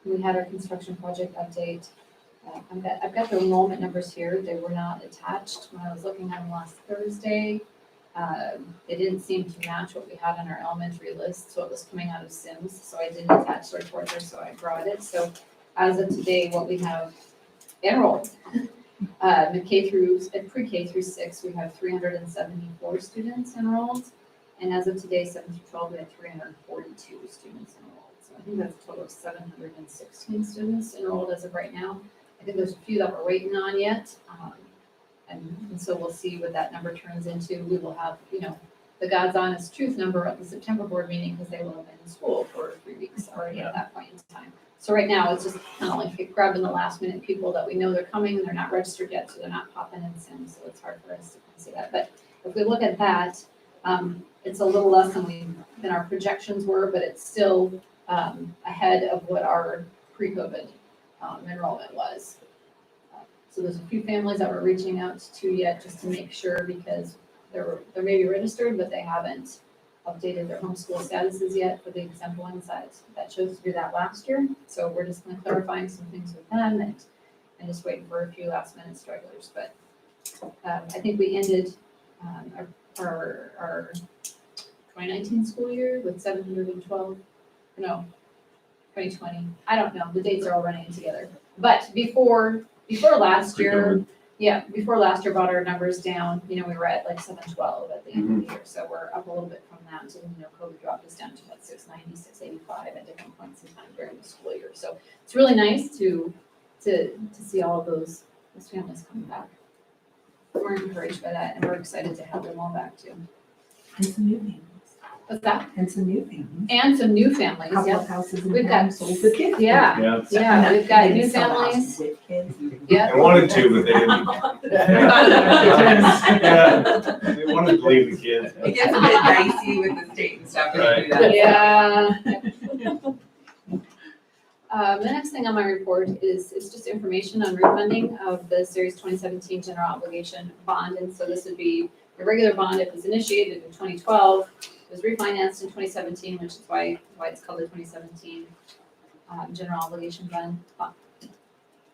We had our construction project update. I've got the enrollment numbers here. They were not attached when I was looking at them last Thursday. They didn't seem to match what we had on our elementary list, so it was coming out of Sims, so I didn't attach the report there, so I brought it. So as of today, what we have enrolled, pre-K through 6, we have 374 students enrolled. And as of today, 7 through 12, we have 342 students enrolled. So I think that's a total of 716 students enrolled as of right now. I think there's a few that we're waiting on yet. And so we'll see what that number turns into. We will have, the God's honest truth number at the September board meeting because they will have been in school for 3 weeks already at that point in time. So right now, it's just kind of like grabbing the last minute people that we know they're coming and they're not registered yet, so they're not popping in Sims, so it's hard for us to see that. But if we look at that, it's a little less than our projections were, but it's still ahead of what our pre-COVID enrollment was. So there's a few families that we're reaching out to yet just to make sure because they're maybe registered, but they haven't updated their homeschool statuses yet for the exempt ones that chose to do that last year. So we're just kind of clarifying some things with them and just waiting for a few last minute stragglers. But I think we ended our 2019 school year with 712, no, 2020. I don't know, the dates are all running together. But before last year, before last year brought our numbers down, we were at like 712 at the end of the year. So we're up a little bit from that. So, COVID dropped us down to about 690, 685 at different points in time during the school year. So it's really nice to see all of those families coming back. We're encouraged by that and we're excited to have them all back too. And some new families. What's that? And some new families. And some new families, Couple yep. of houses in We've town got- sold with kids. Yeah, Yeah. we've got Maybe new sell houses families. with kids. Yeah. I wanted to, but they didn't. Yeah, they wanted to leave the kids. It gets a bit dicey with the state and stuff. when you do that. Yeah. The next thing on my report is just information on refunding of the Series 2017 general obligation bond. And so this would be a regular bond. It was initiated in 2012. It was refinanced in 2017, which is why it's called the 2017 general obligation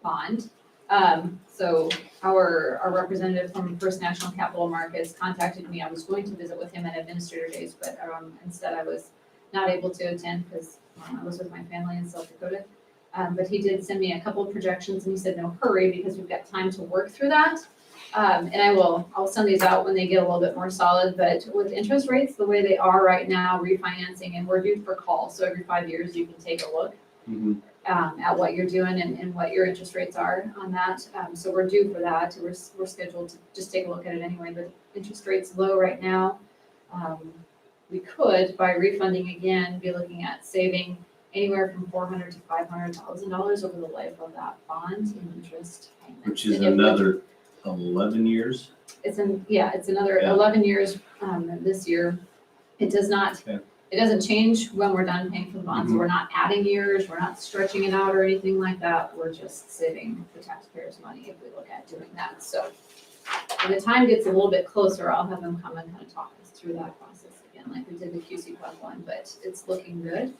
bond. So our representative from First National Capital Markets contacted me. I was going to visit with him at Administrator Days, but instead I was not able to attend because I was with my family in South Dakota. But he did send me a couple of projections and he said, no hurry because we've got time to work through that. And I'll send these out when they get a little bit more solid, but with interest rates the way they are right now, refinancing, and we're due for call. So every 5 years you can take a look at what you're doing and what your interest rates are on that. So we're due for that. We're scheduled to just take a look at it anyway, but interest rates low right now. We could, by refunding again, be looking at saving anywhere from $400,000 to $500,000 over the life of that bond in interest payments. Which is And it would- another 11 years. It's another Yeah. 11 years this year. It does not, Yeah. it doesn't change when we're done paying for the bonds. We're not adding years, we're not stretching it out or anything like that. We're just saving the taxpayers' money if we look at doing that. So when the time gets a little bit closer, I'll have them come and kind of talk us through that process again, like we did the QC Plus one, but it's looking good.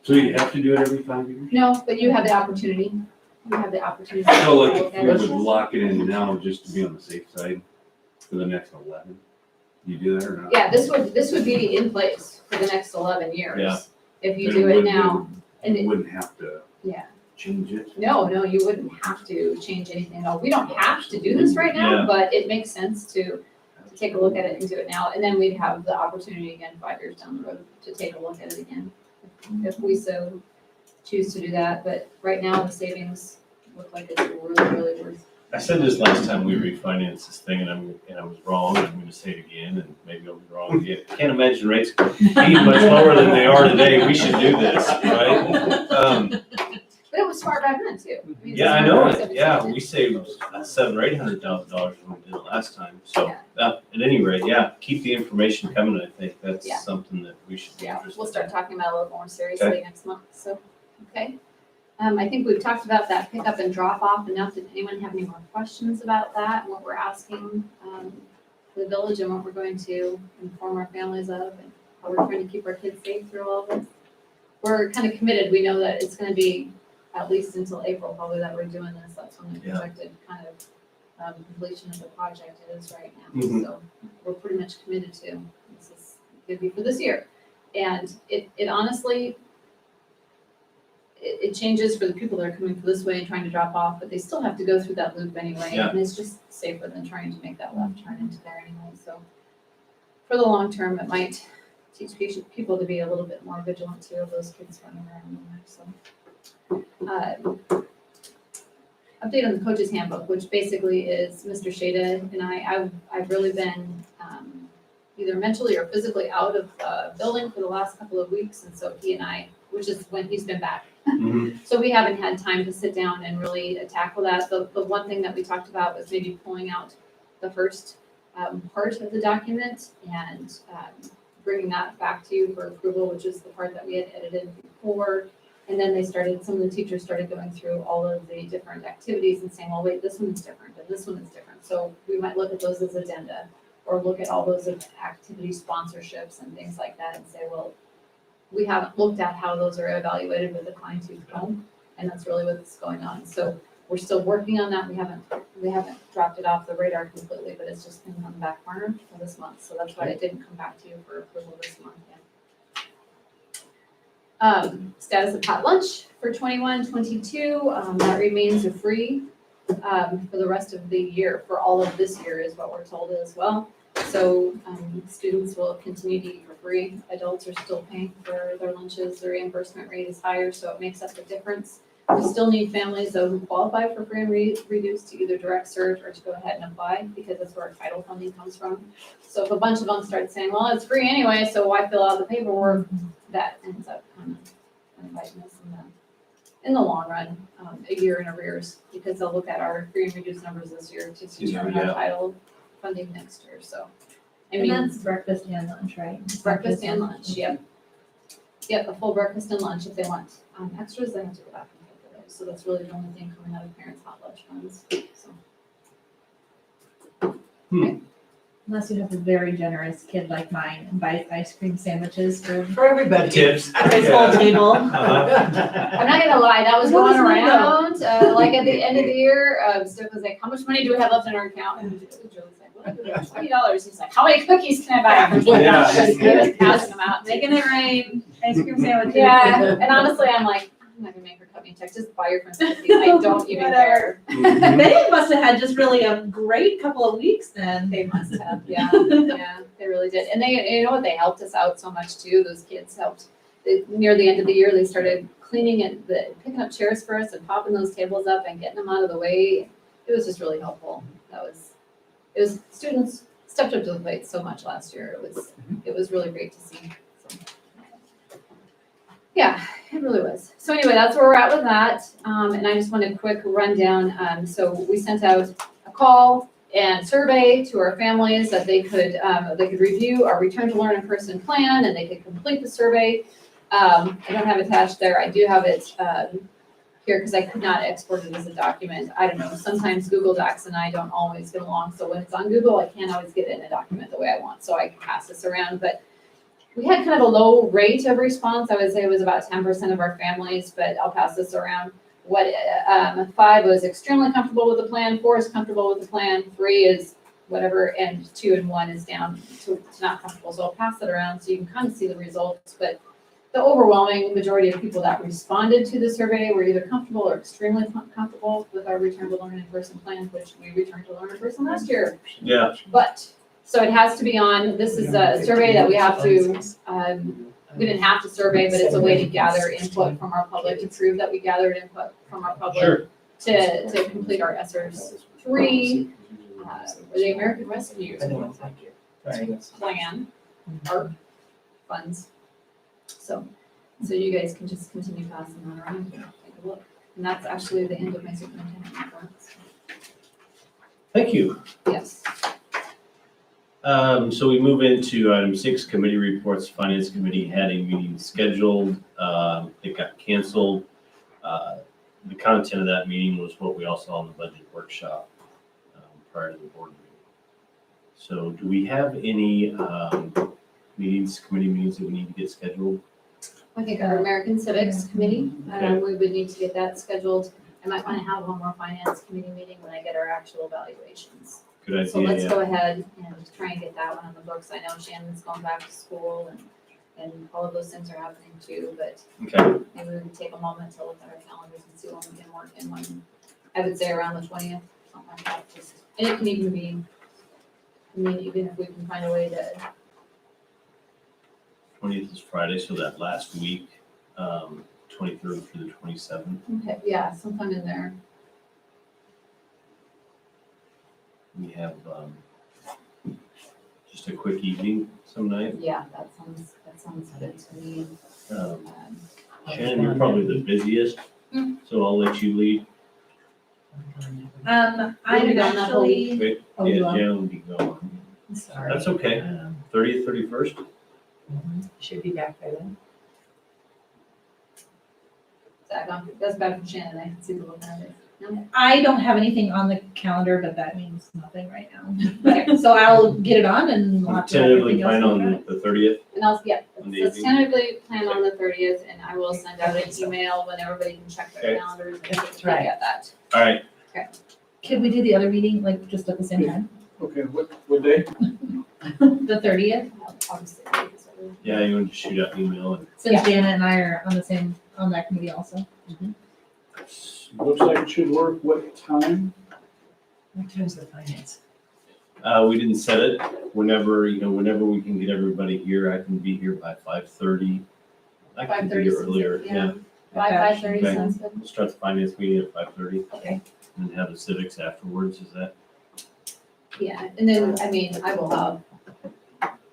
So you have to do it every 5 years? No, but you have the opportunity. You have the opportunity. So like to if look we at would it. lock it in now just to be on the safe side for the next 11, you do that or not? Yeah, this would be in place for the next 11 years. Yeah. If you Then do it wouldn't- now. And You wouldn't have to Yeah, change it? no, you wouldn't have to change anything at all. We don't have to do this right now, Yeah. but it makes sense to take a look at it and do it now. And then we'd have the opportunity again, 5 years down the road, to take a look at it again. If we so choose to do that, but right now the savings look like it's really, really worth. I said this last time we refinanced this thing, and I was wrong. I'm going to say it again, and maybe I'll be wrong again. I can't imagine rates being much lower than they are today. We should do this, right? But it was smart back then too. mean, Yeah, I it's know smart it. back Yeah, then. we saved $700,000 or $800,000 when we did it last time. So, Yeah. at any rate, yeah, keep the information coming. I think that's Yeah. something that we should be Yeah, interested in. we'll start talking about it a little more seriously next month, so, okay. I think we've talked about that pickup and drop off enough. Did anyone have any more questions about that, and what we're asking the village and what we're going to inform our families of and how we're trying to keep our kids safe through all of this. We're kind of committed. We know that it's gonna be at least until April probably that we're doing this. That's when the Yeah. projected kind of completion of the project is right now. Mhm. So we're pretty much committed to, this is gonna be for this year. And it honestly, it changes for the people that are coming this way and trying to drop off, but they still have to go through that loop anyway. Yeah. And it's just safer than trying to make that left turn into there anyway, so. For the long term, it might teach people to be a little bit more vigilant too of those kids running around in there, so. Update on the coach's handbook, which basically is Mr. Shada and I've really been, either mentally or physically out of the building for the last couple of weeks, and so he and I, which is when he's been back. Mhm. So we haven't had time to sit down and really tackle that. The one thing that we talked about was maybe pulling out the first part of the document and bringing that back to you for approval, which is the part that we had edited before. And then some of the teachers started going through all of the different activities and saying, well, wait, this one is different and this one is different. So we might look at those as addenda or look at all those activity sponsorships and things like that and say, well, we haven't looked at how those are evaluated with the fine-tooth comb, and that's really what's going on. So we're still working on that. We haven't dropped it off the radar completely, but it's just been on the back burner for this month. So that's why it didn't come back to you for approval this month yet. Status of hot lunch for 21-22, that remains free for the rest of the year, for all of this year is what we're told as well. So students will continue to eat for free. Adults are still paying for their lunches. The reimbursement rate is higher, so it makes up the difference. We still need families though who qualify for free and reduced to either direct serve or to go ahead and apply, because that's where our title funding comes from. So if a bunch of them start saying, well, it's free anyway, so why fill out the paperwork, that ends up kind of biting us in the long run, a year in arrears, because they'll look at our free and reduced numbers this year to determine our Yeah. title funding next year, so. I And mean, that's breakfast and lunch, right? breakfast and lunch, yep. Yep, a full breakfast and lunch. If they want extras, they have to go back and pay for those. So that's really the only thing coming out of parents' hot lunch funds, so. Unless you have a very generous kid like mine and buys ice cream sandwiches for For everybody. Tips. his whole table. Uh-huh. I'm not gonna lie, that was What going is my around, like at the end of the year, Steph was like, how much money do we have left in our account? And Julie's like, what, $20. He's like, how many cookies can I buy for $20? Yeah. He was passing them out, Making it rain, ice cream sandwiches. yeah, and honestly, I'm like, I'm not gonna make her cut me a check, just buy your friends cookies, I don't even care. Mhm. They must have had just really a great couple of weeks then. They must have, yeah, yeah, they really did, and you know what, they helped us out so much too, those kids helped. Near the end of the year, they started cleaning and picking up chairs for us and popping those tables up and getting them out of the way. It was just really helpful, it was, students stepped up to the plate so much last year, it was really great to see, so. Yeah, it really was. So anyway, that's where we're at with that. And I just want a quick rundown. So we sent out a call and survey to our families that they could review our return to learn in person plan and they could complete the survey. I don't have it attached there. I do have it here because I could not export it as a document. I don't know, sometimes Google Docs and I don't always get along. So when it's on Google, I can't always get it in a document the way I want. So I can pass this around, but we had kind of a low rate of response. I would say it was about 10% of our families, but I'll pass this around. 5 was extremely comfortable with the plan, 4 is comfortable with the plan, 3 is whatever, and 2 and 1 is down to not comfortable. So I'll pass it around so you can kind of see the results. But the overwhelming majority of people that responded to the survey were either comfortable or extremely comfortable with our return to learn in person plan, which we returned to learn in person last year. Yeah. But so it has to be on, this is a survey that we have to, we didn't have to survey, but it's a way to gather input from our public, to prove that we gathered input from our public Sure. to complete our ESSERS 3, the American Rescue Plan, ARP funds. So you guys can just continue passing that around and take a look. And that's actually the end of my superintendent report. Thank you. Yes. So we move into item 6, committee reports. Finance committee had a meeting scheduled. It got canceled. The content of that meeting was what we all saw in the budget workshop prior to the board meeting. So do we have any meetings, committee meetings that we need to get scheduled? I think our American Civics Committee, Okay. we would need to get that scheduled. I might want to have one more finance committee meeting when I get our actual evaluations. Good So idea, let's yeah. go ahead and try and get that one on the books. I know Shannon's going back to school and all of those things are happening too, but Okay, maybe we can take a moment to look at our calendars and see when we can work in one. I would say around the 20th, something like that, and it can even be, I mean, even if we can find a way to, 20th is Friday, so that last week, 23rd through the 27th. okay, yeah, sometime in there. We have just a quick evening some night. Yeah, that sounds good to me. Um, Shannon, you're probably the busiest, so I'll let you lead. I'm We'll be gone that whole actually, Wait, Oh, yeah, you are? Jan will be gone. Sorry. That's okay. 30th, 31st? Should be back by then. That's back from Shannon, I can see the look on it. No? I don't have anything on the calendar, but that means nothing right now. Okay, so I'll get it on and we'll have to have Tentatively everything else. plan on the 30th. And I'll, yeah, On the let's 18th. tentatively plan on the 30th, and I will send out an email when everybody can check their Okay. calendars and That's look right. at that. All right, Could we do the other meeting, like, just at the same time? Okay, what day? The 30th? Obviously. yeah, you want to shoot out an email and Since Janet and I are on that committee also. Looks like it should work. What time? What time's the finance? we didn't set it. Whenever we can get everybody here, I can be here by 5:30. I can be 5:30 here sounds earlier, good, yeah. 5:30 Okay. sounds good. We'll start the finance meeting at 5:30. Okay. And have the civics afterwards, is that? Yeah, and then, I mean, I will have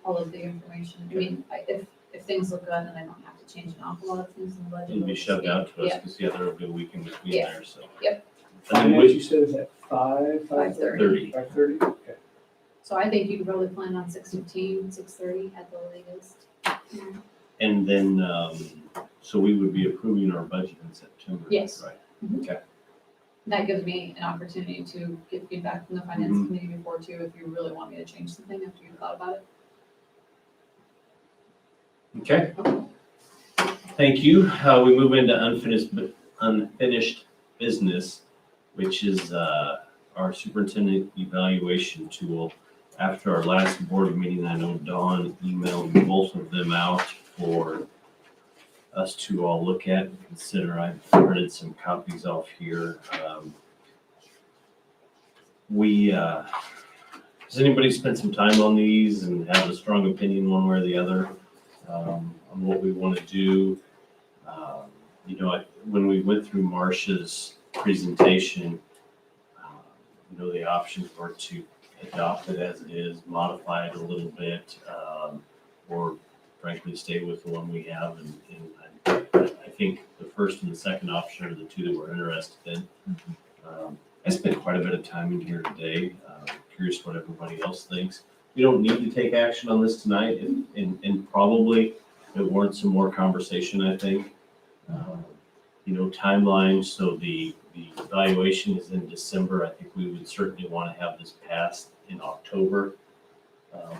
all of the information. I mean, if things look good and I don't have to change an awful lot of things in the budget. It'll be shoved out to us, Yeah, because the other will be a week in between Yeah. there, so. Yep. And then Finance, we, you said is at 5:30. 5:30? Okay. So I think you could probably plan on 6:15, 6:30 at the latest. and then, so we would be approving our budget in September. Yes. Right. That gives me an opportunity to get feedback from the finance Mhm. committee before too, if you really want me to change something after you've thought about it. Okay. Thank you. We move into unfinished business, which is our superintendent evaluation tool. After our last board meeting, I know Dawn emailed both of them out for us to all look at and consider. I printed some copies off here. Has anybody spent some time on these and have a strong opinion one way or the other on what we want to do? When we went through Marcia's presentation, the options were to adopt it as it is, modify it a little bit, or frankly, stay with the one we have. And I think the first and the second option are the two that we're interested in. I spent quite a bit of time in here today. Curious what everybody else thinks. We don't need to take action on this tonight, and probably it warrants some more conversation, I think. Timeline, so the evaluation is in December. I think we would certainly want to have this passed in October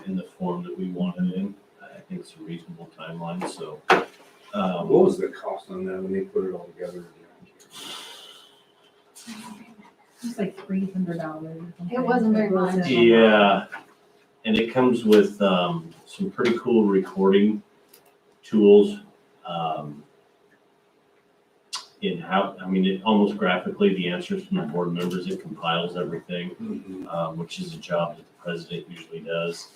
in the form that we want it in. I think it's a reasonable timeline, so. What was the cost on that when they put it all together? It's like $300. It wasn't very much. Yeah, and it comes with some pretty cool recording tools. It almost graphically, the answers from the board members, it compiles everything, which is a job that the president usually does.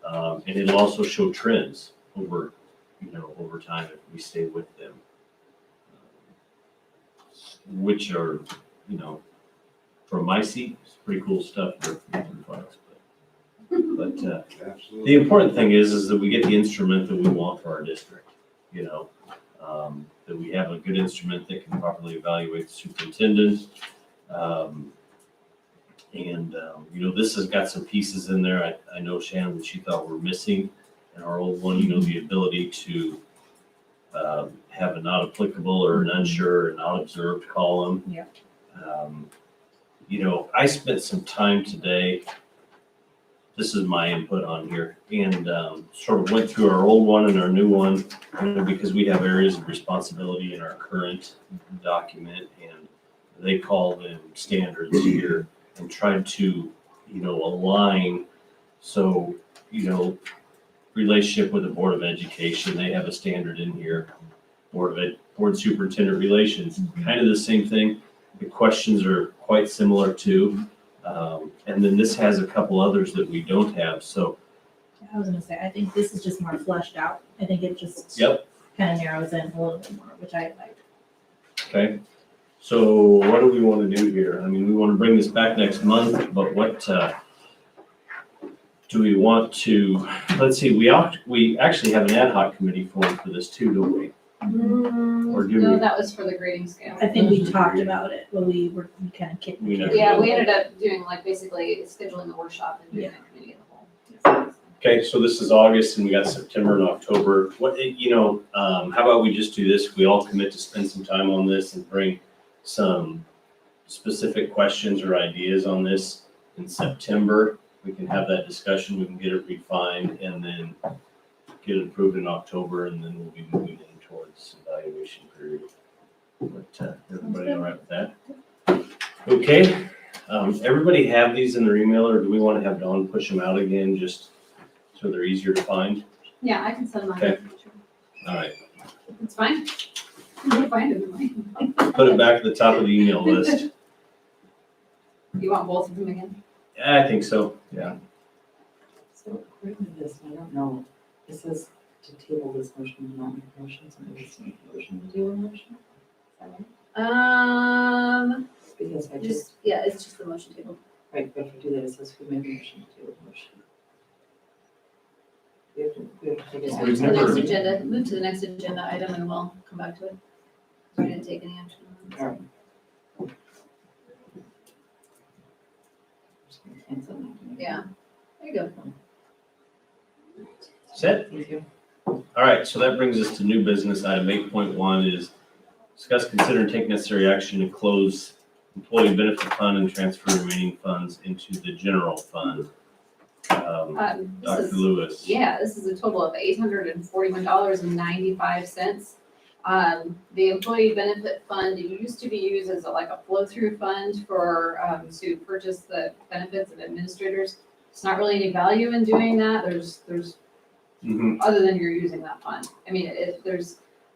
And it'll also show trends over time if we stay with them. Which are, from my seat, it's pretty cool stuff for folks. But the Absolutely. important thing is that we get the instrument that we want for our district, that we have a good instrument that can properly evaluate the superintendent. This has got some pieces in there. I know Shannon, she thought were missing in our old one, the ability to have a not applicable or an unsure or not observed column. Yeah. I spent some time today this is my input on here, and sort of went through our old one and our new one, because we have areas of responsibility in our current document, and they call them standards here, and tried to, align. So, relationship with the Board of Education, they have a standard in here. Board Superintendent Relations, kind of the same thing. The questions are quite similar too. And then this has a couple others that we don't have, so. I was gonna say, I think this is just more fleshed out. I think it just Yep. kind of narrows in a little bit more, which I like. Okay, so what do we want to do here? I mean, we want to bring this back next month, but what, do we want to, let's see, we actually have an ad hoc committee formed for this too, don't we? Or do No, we? that was for the grading scale. I think we talked about it, but we kind of kicked. We never Yeah, we ended up doing like basically scheduling the workshop and doing a committee of the whole. Okay, so this is August and we got September and October. How about we just do this? We all commit to spend some time on this and bring some specific questions or ideas on this in September. We can have that discussion, we can get it refined and then get it approved in October, and then we'll be moving in towards evaluation period. But, everybody all right with that? Okay, everybody have these in their email, or do we want to have Dawn push them out again, just so they're easier to find? Yeah, I can send mine. Okay. All right, It's fine. You'll find it in mine. put it back at the top of the email list. You want both of them again? Yeah, I think so, yeah. So according to this, I don't know, it says to table this motion, not make a motion, so maybe it's make a motion to do a motion? Is that right? Because I just, It's just the motion table. right, but if we do that, it says who made a motion to table the motion. We have to take Just it move We've to the never- next agenda, move to the next agenda item and we'll come back to it. We didn't take any action on it. All right. Just gonna cancel that. Yeah, there you go. Set? Thank you. All right, so that brings us to new business. Item 8.1 is discuss, consider, and take necessary action to close employee benefit fund and transfer remaining funds into the general fund. This Dr. is, Lewis. this is a total of $841.95. The employee benefit fund, it used to be used as like a flow-through fund for, to purchase the benefits of administrators. It's not really any value in doing that. There's Mhm. other than you're using that fund. I mean,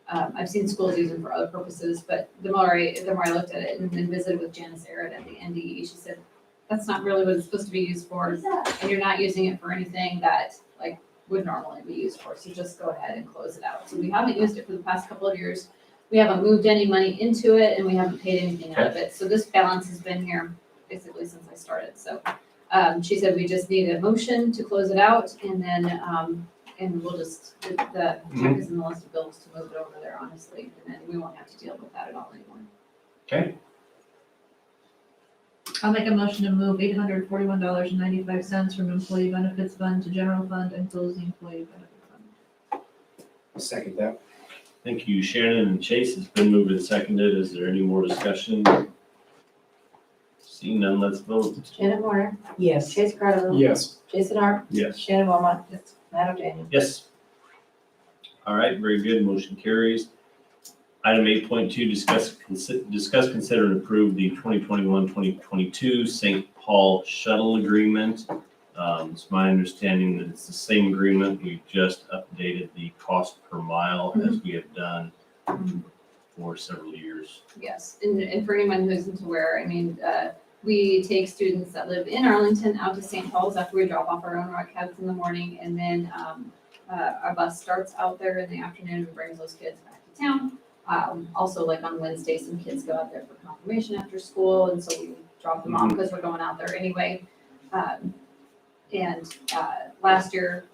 I've seen schools use them for other purposes, but the more I looked at it and then visited with Janice Arrett at the NDE, she said, that's not really what it's supposed to be used for. And you're not using it for anything that like would normally be used for. So just go ahead and close it out. So we haven't used it for the past couple of years. We haven't moved any money into it and we haven't paid anything out of it. So this balance has been here basically since I started. So she said we just need a motion to close it out and then and we'll just, the check is in the list of bills to move it over there, honestly, and then we won't have to deal with that at all anymore. Okay, I'll make a motion to move $841.95 from employee benefits fund to general fund and close the employee benefit fund. I'll second that. thank you, Shannon and Chase. It's been moved and seconded. Is there any more discussion? Seeing none, let's vote. Janet Warner, Yes. Chase Carter, Yes. Jason Hart, Yes. Shannon Wilmot, Matt O'Daniel. Yes. All right, very good, motion carries. Item 8.2, discuss, consider, and approve the 2021-2022 St. Paul Shuttle Agreement. It's my understanding that it's the same agreement, we just updated the cost per mile as we have done for several years. Yes, and for anyone who isn't aware, I mean, we take students that live in Arlington out to St. Paul's after we drop off our own rock cabs in the morning, and then our bus starts out there in the afternoon and brings those kids back to town. Also, like on Wednesday, some kids go out there for confirmation after school, and so we drop them off because we're going out there anyway. Last year,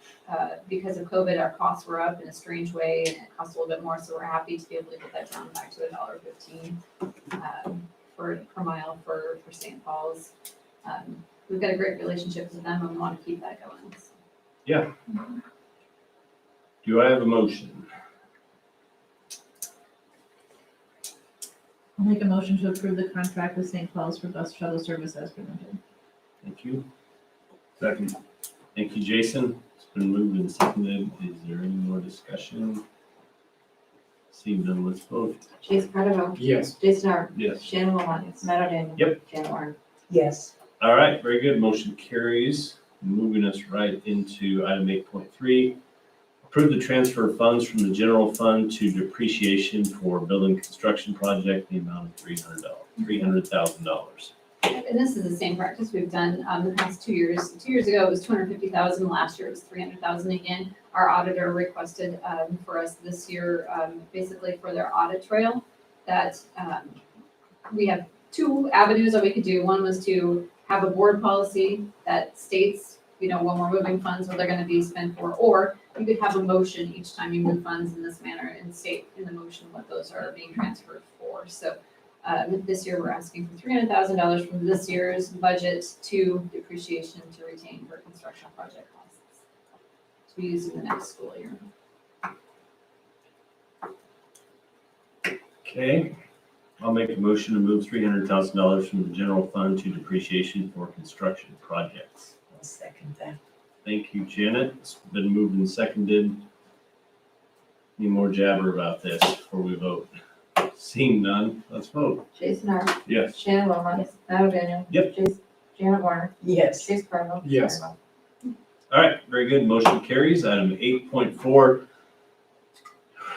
because of COVID, our costs were up in a strange way, and it cost a little bit more, so we're happy to be able to get that down back to $1.15 per mile for St. Paul's. We've got a great relationship with them, and we want to keep that going. Yeah. Do I have a motion? I'll make a motion to approve the contract with St. Paul's for bus shuttle service as presented. Thank you. Second. Thank you, Jason. It's been moved and seconded. Is there any more discussion? Seeing none, let's vote. Chase Carnival. Yes. Jason Art. Yes. Shannon Wilmot. Matt O'Daniel. Yep. Janet Warren. Yes. All right, very good. Motion carries. Moving us right into item 8.3. Approve the transfer of funds from the general fund to depreciation for building construction project in the amount of $300,000. And this is the same practice we've done the past 2 years. 2 years ago, it was 250,000. Last year, it was 300,000 again. Our auditor requested for us this year, basically for their audit trail, that we have 2 avenues that we could do. One was to have a board policy that states, when we're moving funds, what they're going to be spent for, or you could have a motion each time you move funds in this manner and state in the motion what those are being transferred for. So this year, we're asking for $300,000 from this year's budget to depreciation to retain for construction project costs to be used in the next school year. Okay, I'll make a motion to move $300,000 from the general fund to depreciation for construction projects. I'll second that. Thank you, Janet. It's been moved and seconded. Any more jabber about this before we vote? Seeing none, let's vote. Jason Art. Yes. Shannon Wilmot. Matt O'Daniel. Yep. Janet Warren. Yes. Chase Carnival. Yes. All right, very good. Motion carries. Item 8.4.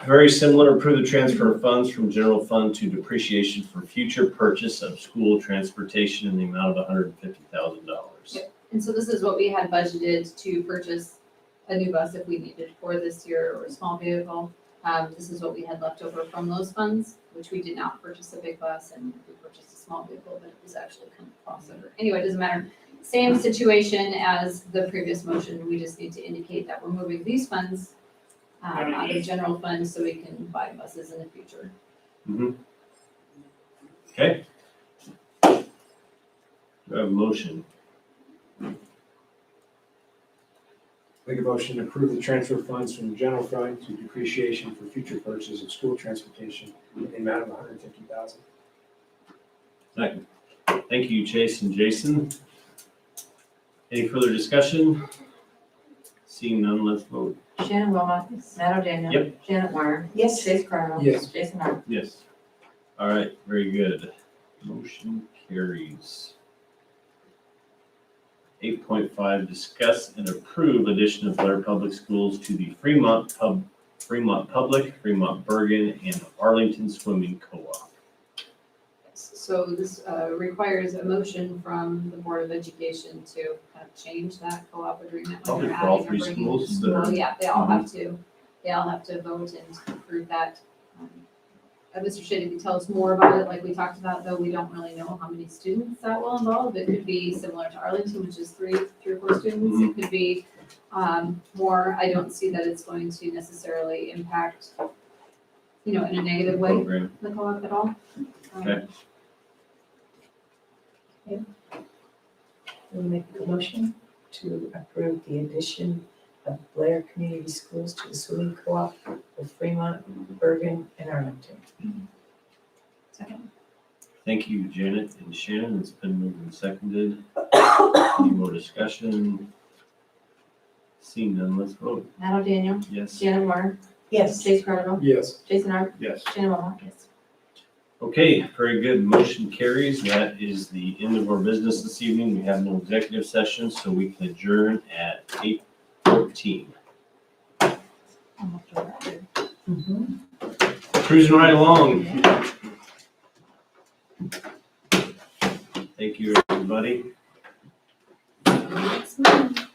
Very similar, approve the transfer of funds from general fund to depreciation for future purchase of school transportation in the amount of $150,000. Yep. And so this is what we had budgeted to purchase a new bus if we needed for this year, or a small vehicle. This is what we had left over from those funds, which we did not purchase a big bus and we purchased a small vehicle, but it was actually kind of crossover. Anyway, it doesn't matter. Same situation as the previous motion. We just need to indicate that we're moving these funds out of general fund so we can buy buses in the future. Okay. Do I have a motion? Make a motion to approve the transfer of funds from the general fund to depreciation for future purchases of school transportation in the amount of $150,000. Second. Thank you, Chase and Jason. Any further discussion? Seeing none, let's vote. Shannon Wilmot. Matt O'Daniel. Yep. Janet Warren. Yes. Chase Carnival. Yes. Jason Art. Yes. All right, very good. Motion carries. 8.5, discuss and approve addition of Blair Public Schools to the Fremont Public, Fremont Bergen, and Arlington Swimming Co-op. So this requires a motion from the Board of Education to kind of change that co-op agreement. when Probably they're for all adding or 3 bringing schools in- that are- Well, yeah, they all have to vote and approve that. Mr. Shady could tell us more about it, like we talked about, though we don't really know how many students that will involve. It could be similar to Arlington, which is three or four students. It could be more. I don't see that it's going to necessarily impact, in a negative way, Program. the co-op at all. Okay. We'll make a motion to approve the addition of Blair Community Schools to the swimming co-op of Fremont, Bergen, and Arlington. Second. Thank you, Janet and Shannon. It's been moved and seconded. Any more discussion? Seeing none, let's vote. Matt O'Daniel. Yes. Janet Warren. Yes. Chase Carnival. Yes. Jason Art. Yes. Shannon Wilmot. Okay, very good. Motion carries. That is the end of our business this evening. We have no executive session, so we can adjourn at 8:14. Cruising right along. Thank you, everybody. Next month.